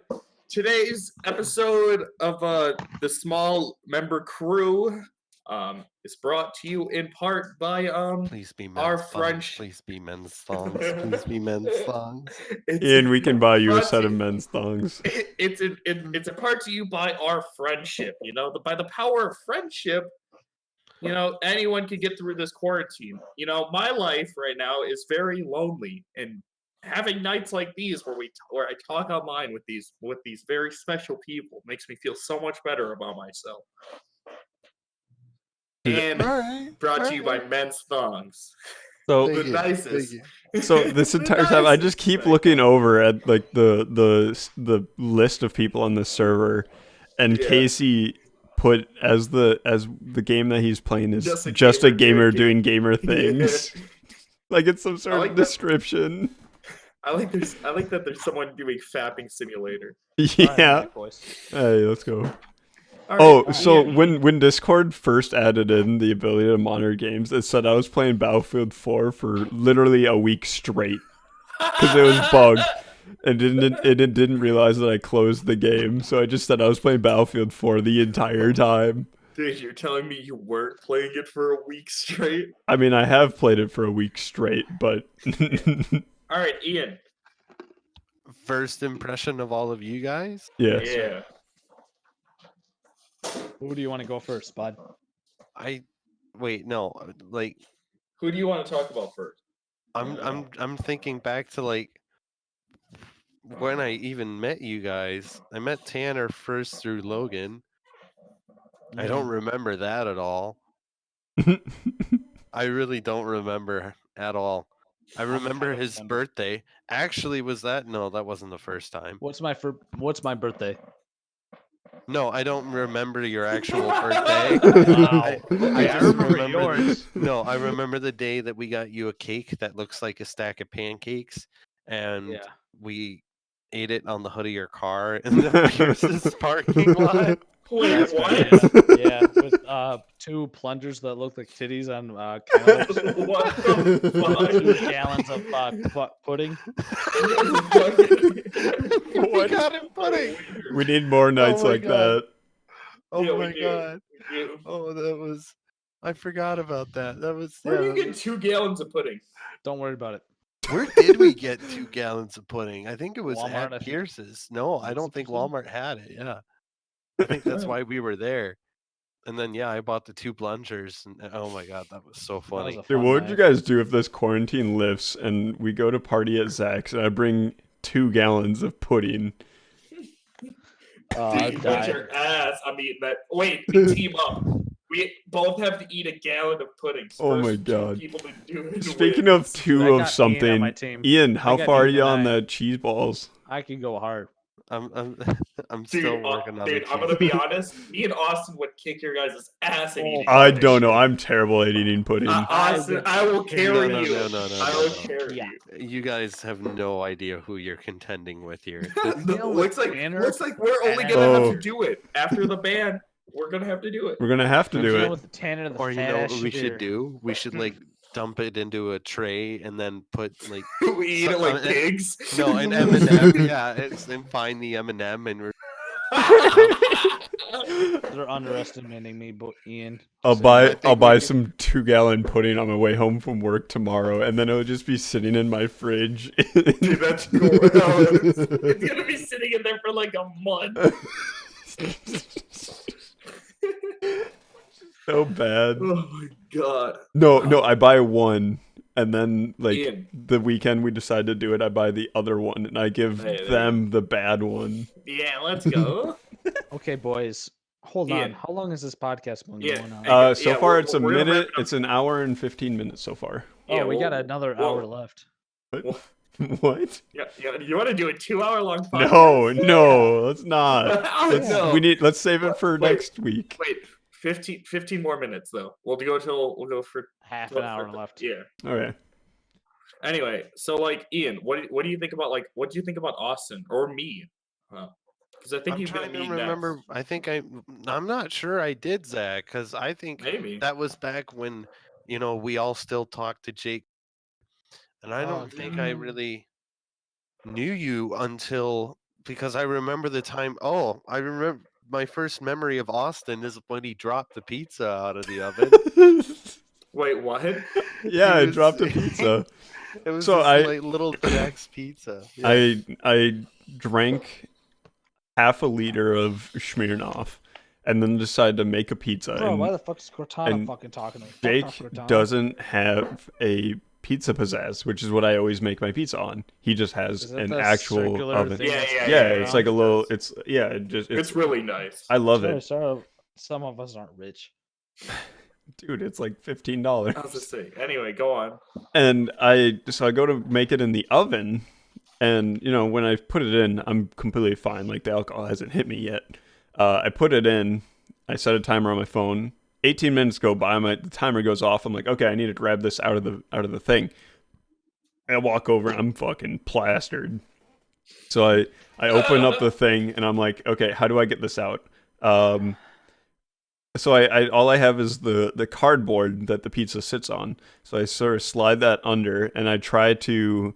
Today's episode of the small member crew is brought to you in part by Please be men's our thongs. French. Please be men's thongs. Please be men's thongs. Ian, we can buy you a brought set to- of men's thongs. It's a part to you by our friendship. You know, by the power of friendship. You know, anyone can get through this quarantine. You know, my life right now is very lonely, and having nights like these where I talk online with these very special people makes me feel so much better about myself. And Alright. brought to you by Men's Thongs. So, The nicest. so this The entire time, I just nicest. keep looking over at like the list of people on the server, and Yeah. Casey put as the game that he's playing is Just a just a gamer gamer doing doing gamer things. Like it's some sort like of that. description. I like that there's someone doing fapping simulator. Yeah. Boys. Hey, let's go. All Oh, right, so Ian, when Discord first added in the ability to monitor games, it said I was playing Battlefield 4 for literally a week straight because it was bugged, and it didn't realize that I closed the game. So I just said I was playing Battlefield 4 the entire time. Dude, you're telling me you weren't playing it for a week straight? I mean, I have played it for a week straight, but All right, Ian. First impression of all of you guys? yes. Yeah. Who do you want to go first, bud? Wait, no, like Who do you want to talk about first? I'm thinking back to like when I even met you guys. I met Tanner first through Logan. I don't remember that at all. I really don't remember at all. I remember kind of his remember. birthday. Actually, was that? No, that wasn't the first time. What's my birthday? No, I don't remember your actual birthday. Wow. I I just remember remember yours. No, I remember the day that we got you a cake that looks like a stack of pancakes, and Yeah. we ate it on the hood of your car in the Pierce's parking lot. Wait, That's what? right, yeah, with two plungers that look like titties on cantaloupes. What the 2 gallons of pudding. fuck? We got him pudding. We need more nights my like God. that. Oh Yeah, we my do. god. Oh, that was. I forgot about that. That was. Where do yeah, you get 2 gallons of pudding? Don't worry about it. Where did we get 2 gallons of pudding? I think it was Walmart, I at think. Pierce's. No, I Was don't it think Pierce's? Walmart had it. Yeah. I think that's why we were there. And then yeah, I bought the 2 plungers. And oh my god, that was so That was funny. a Dude, fun what would you night. guys do if this quarantine lifts and we go to party at Zach's and I bring 2 gallons of pudding? I'd Dude, you die. bet your ass I'm eating that. Wait, we team up. We both have to eat a gallon of pudding. Oh my First 2 God. people to do it Speaking wins. of 2 I of got something, Ian on my team. Ian, how got far are Ian you on and I. the cheese balls? I can go hard. I'm I'm Dude, still working on dude, the I'm gonna be honest. Me and Austin would kick your guys' ass at eating. I this don't know. shit. I'm terrible at eating pudding. Austin, I will carry No, you. no, I will no. carry Yeah. you. You guys have no idea who you're contending with here. Deal looks with like Tanner we're only and- gonna have Oh. to do it after the ban. We're gonna have to do it. We're gonna have to do Deal it. with the Tanner the Or you fat know ass what we shit should do? We should like dump it into a tray and then put like We eat it like So- pigs. no an M&M. Yeah, it's and find the M&M and we're They're underestimating me, but Ian. I'll just saying. buy we could- some 2-gallon pudding on my way home from work tomorrow, and then it'll just be sitting in my fridge. Dude, that's cool. It's gonna be sitting in there for like a month. So bad. Oh my god. No, I buy one, and then like Ian. the weekend we decide to do it, I buy the other one, and I give Hey, there you them the bad one. Yeah, let's go. Okay, boys. Hold on. Ian. How long is this podcast been Yeah, going on? hey, So yeah, far we're- it's a we're gonna wrap minute. it up. It's an hour and 15 minutes so far. Oh, we got well, another well, hour left. well, What? yeah, you want to do a 2-hour-long podcast? No, let's not. Oh, no. Let's save it for Wait. next week. Wait, 15 more minutes though. We'll go for Half go an hour for- left. Yeah. Okay. Anyway, so like Ian, what do you think about what do you think about Austin or me? Because I think I'm he's trying gonna to be remember. next. I think I'm not sure I did, Zach, because I think Maybe. that was back when we all still talked to Jake, and I Oh, don't think I God. really knew you until because I remember the time. Oh, I remember my first memory of Austin is when he dropped the pizza out of the oven. Wait, what? Yeah, I was- dropped a pizza. It was So this, I- like little Jack's pizza. Yeah. I drank half a liter of Smirnoff, and then decided to make a pizza. Bro, why and the fuck is Cortana and fucking talking to me? Fuck Jake off, Cortana. doesn't have a pizza pizzazz, which is what I always make my pizza on. He just has Is that an the actual circular oven. thing Yeah, that's yeah, going Yeah, yeah, it's around? like a little. It's- It's really nice. I love Sorry, it, sorry, some of us aren't rich. dude. It's like $15. I was just saying. Anyway, go on. And I go to make it in the oven, and when I put it in, I'm completely fine. Like the alcohol hasn't hit me yet. I put it in. I set a timer on my phone. 18 minutes go by. The timer goes off. I'm like, okay, I need to grab this out of the thing. I walk over. I'm fucking plastered. So I open up the thing, and I'm like, okay, how do I get this out? So I all I have is the cardboard that the pizza sits on. So I sort of slide that under, and I try to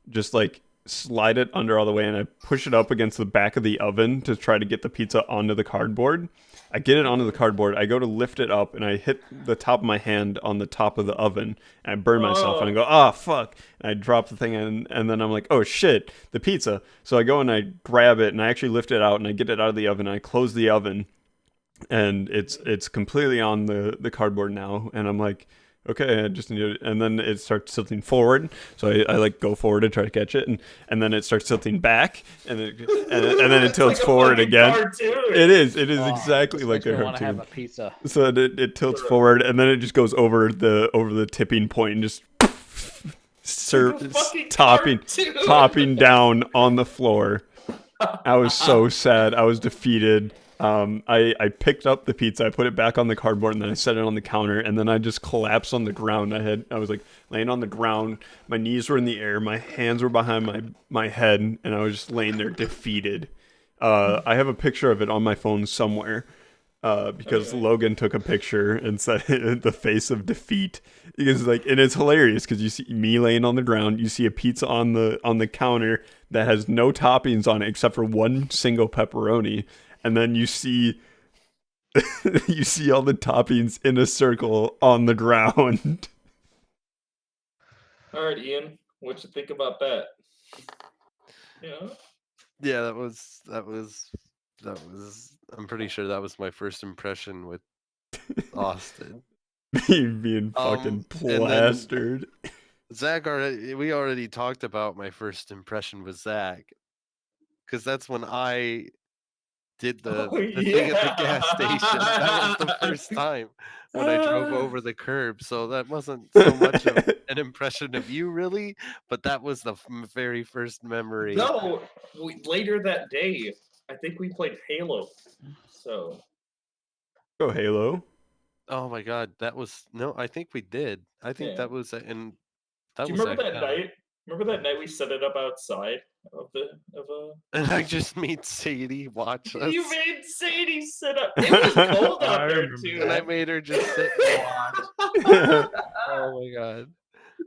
just like slide it under all the way, and I push it up against the back of the oven to try to get the pizza onto the cardboard. I get it onto the cardboard. I go to lift it up, and I hit the top of my hand on the top of the oven, and I burn myself. And I go, ah, fuck! And I drop the thing in, and then I'm like, oh shit, the pizza. So I go and I grab it, and I actually lift it out, and I get it out of the oven. And I close the oven, and it's completely on the cardboard now. And I'm like, okay, I just need it. And then it starts tilting forward. So I like go forward to try to catch it, and then it starts tilting back, and then it It's tilts like a forward fucking again. cartoon. It is Oh, exactly this like makes a me want to have cartoon. a pizza. So it tilts forward, and then it just goes over the tipping point and just Like a fucking topping cartoon. down on the floor. I was so sad. I was defeated. I picked up the pizza, I put it back on the cardboard, and then I set it on the counter, and then I just collapsed on the ground. I was like laying on the ground, my knees were in the air, my hands were behind my head, and I was just laying there defeated. I have a picture of it on my phone somewhere. Because Logan took a picture and said the face of defeat. Because and it's hilarious because you see me laying on the ground, you see a pizza on the counter that has no toppings on it except for one single pepperoni, and then you see you see all the toppings in a circle on the ground. All right, Ian, what you think about that? Yeah. Yeah, that was. I'm pretty sure that was my first impression with Austin. Me being fucking and then- plastered. Zach we already talked about my first impression with Zach, because that's when I did the thing at the gas station. That was the first time when I drove over the curb. So that wasn't so much of an impression of you, really, but that was the very first memory. No, later that day, I think we played Halo. So Go Halo. Oh my god, that was no. I think we did. I think Yeah. that was and that do you was remember that actually- night? Remember that night we set it up outside of a. And I just made Sadie watch us. You made Sadie sit up. It was cold I out there remember too. And I made her just sit and watch. Oh my god.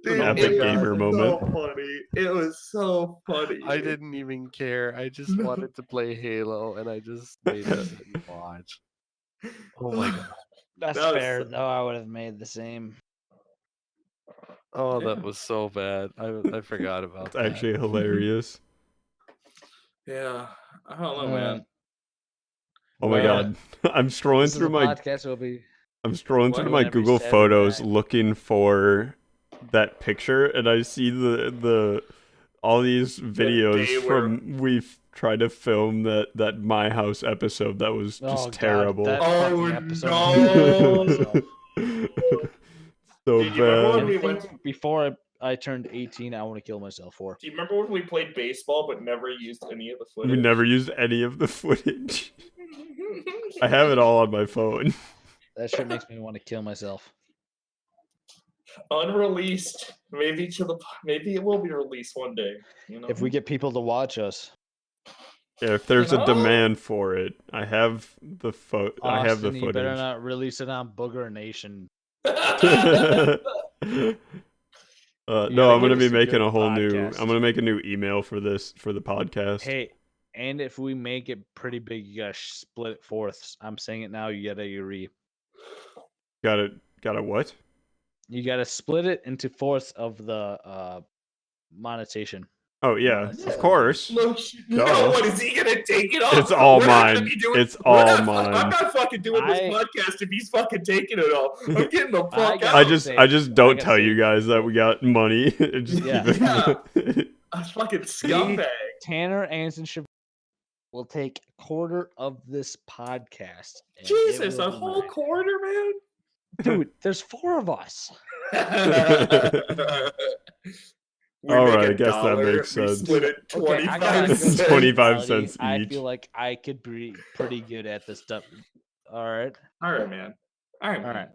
Dude, Epic it was gamer moment. So funny. It was so funny. I didn't even care. I just wanted to play Halo, and I just made her sit and watch. Oh my god. That's That was- fair, though. I would have made the same. Oh, that Yeah. was so bad. I forgot about It's that. actually hilarious. Yeah, I don't know, man. Oh my Well, god. I'm scrolling This is through a my podcast will be I'm scrolling through What? my Whenever you Google said Photos that. looking for that picture, and I see the all these videos day from try to film that My House episode that was just Oh, God, terrible. that Oh, fucking episode. no. So Did you remember when bad. we went? Anything before I turned 18, I want to kill myself for. Do you remember when we played baseball but never used any of the We footage? never used any of the footage. I have it all on my phone. That shit makes me want to kill myself. Unreleased. Maybe it will be released one day. You know. If we get people to watch us, Yeah, if there's You a know? demand for it, I have the I have the Austin, you better footage. not release it on Booger Nation. No, gotta I'm gonna give be us a making good a whole new. podcast. I'm gonna make a new email for the podcast. Hey, and if we make it pretty big, you gotta split it fourths. I'm saying it now. You gotta agree. Got it. What? You gotta split it into fourths of the monetization. Oh yeah, of course. No, Duh. what is he gonna take it off? It's all We're not gonna mine. be doing- It's we're all not- mine. I'm not fucking doing this I- podcast if he's fucking taking it all. I'm getting the fuck I out. got- I gotta just say- don't gotta tell say- you guys that we got money. Just Yeah. keep it. A fucking scumbag. Tanner Anderson will take a quarter of this podcast. and it Jesus, will a be whole mine. quarter, man. Dude, there's 4 of us. We All make right, a I guess that dollar, makes we sense. split it Okay, I 25 got a good cents. 25 personality. cents I each. feel like I could be pretty good at this stuff. All right. All right, man. All right, All man. right.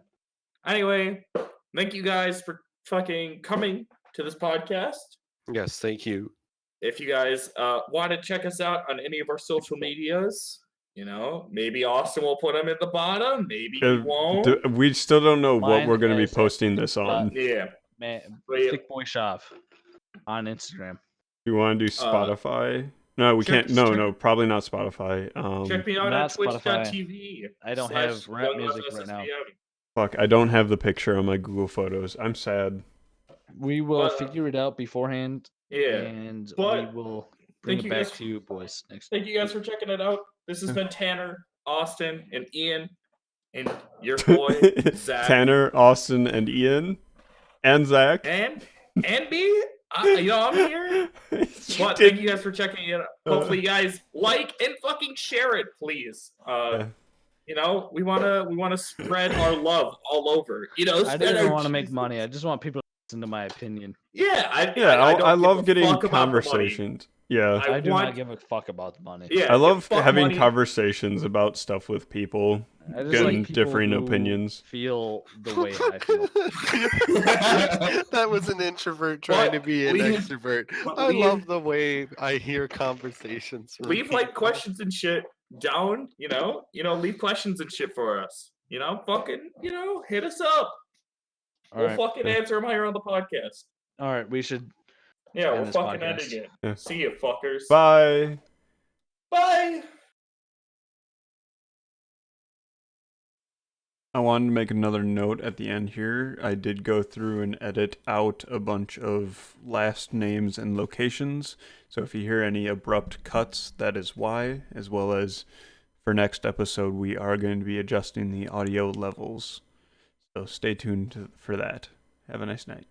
Anyway, thank you guys for fucking coming to this podcast. Yes, thank you. If you guys want to check us out on any of our social medias, you know, maybe Austin will put them at the bottom. Maybe he won't. We still don't know what Mine we're gonna be is, posting this on. Yeah. Man, But yeah, Thick Boy Shop on Instagram. You want to do Spotify? No, we check- can't. No, check- no, probably not Spotify. check me out on not Spotify. twitch.tv. I don't have rap music right now. Fuck, I don't have the picture on my Google Photos. I'm sad. We will But- figure it out beforehand, Yeah. and but we will bring thank it you back guys- to you boys next Thank you guys for checking it out. This has Yeah. been Tanner, Austin, and Ian, and your boy Zach, Tanner, Austin, and Ian, and Zach. and me. You know, I'm here. But thank you guys for checking it out. Hopefully, you guys like and fucking share it, please. Yeah. You know, we wanna spread our love all over. You know, I spread didn't our want to make cheese. money. I just want people to listen to my opinion. Yeah, I I don't love give a getting fuck about the money. conversations. Yeah, I do want- not give a fuck about the money. Yeah, I love fuck having money. conversations about stuff with people. I just Getting like people differing who opinions. Feel the way I feel. That was an introvert trying to be an leave- extrovert. but I leave- love the way I hear conversations. from Leave like people. questions and shit down. You know, leave questions and shit for us. You know, fucking, hit us up. All We'll right. fucking answer them here on the podcast. All right. We should. Yeah, End we're this fucking podcast. ending it. Yeah. See you, fuckers. Bye. Bye. I wanted to make another note at the end here. I did go through and edit out a bunch of last names and locations. So if you hear any abrupt cuts, that is why, as well as for next episode, we are going to be adjusting the audio levels. So stay tuned for that. Have a nice night.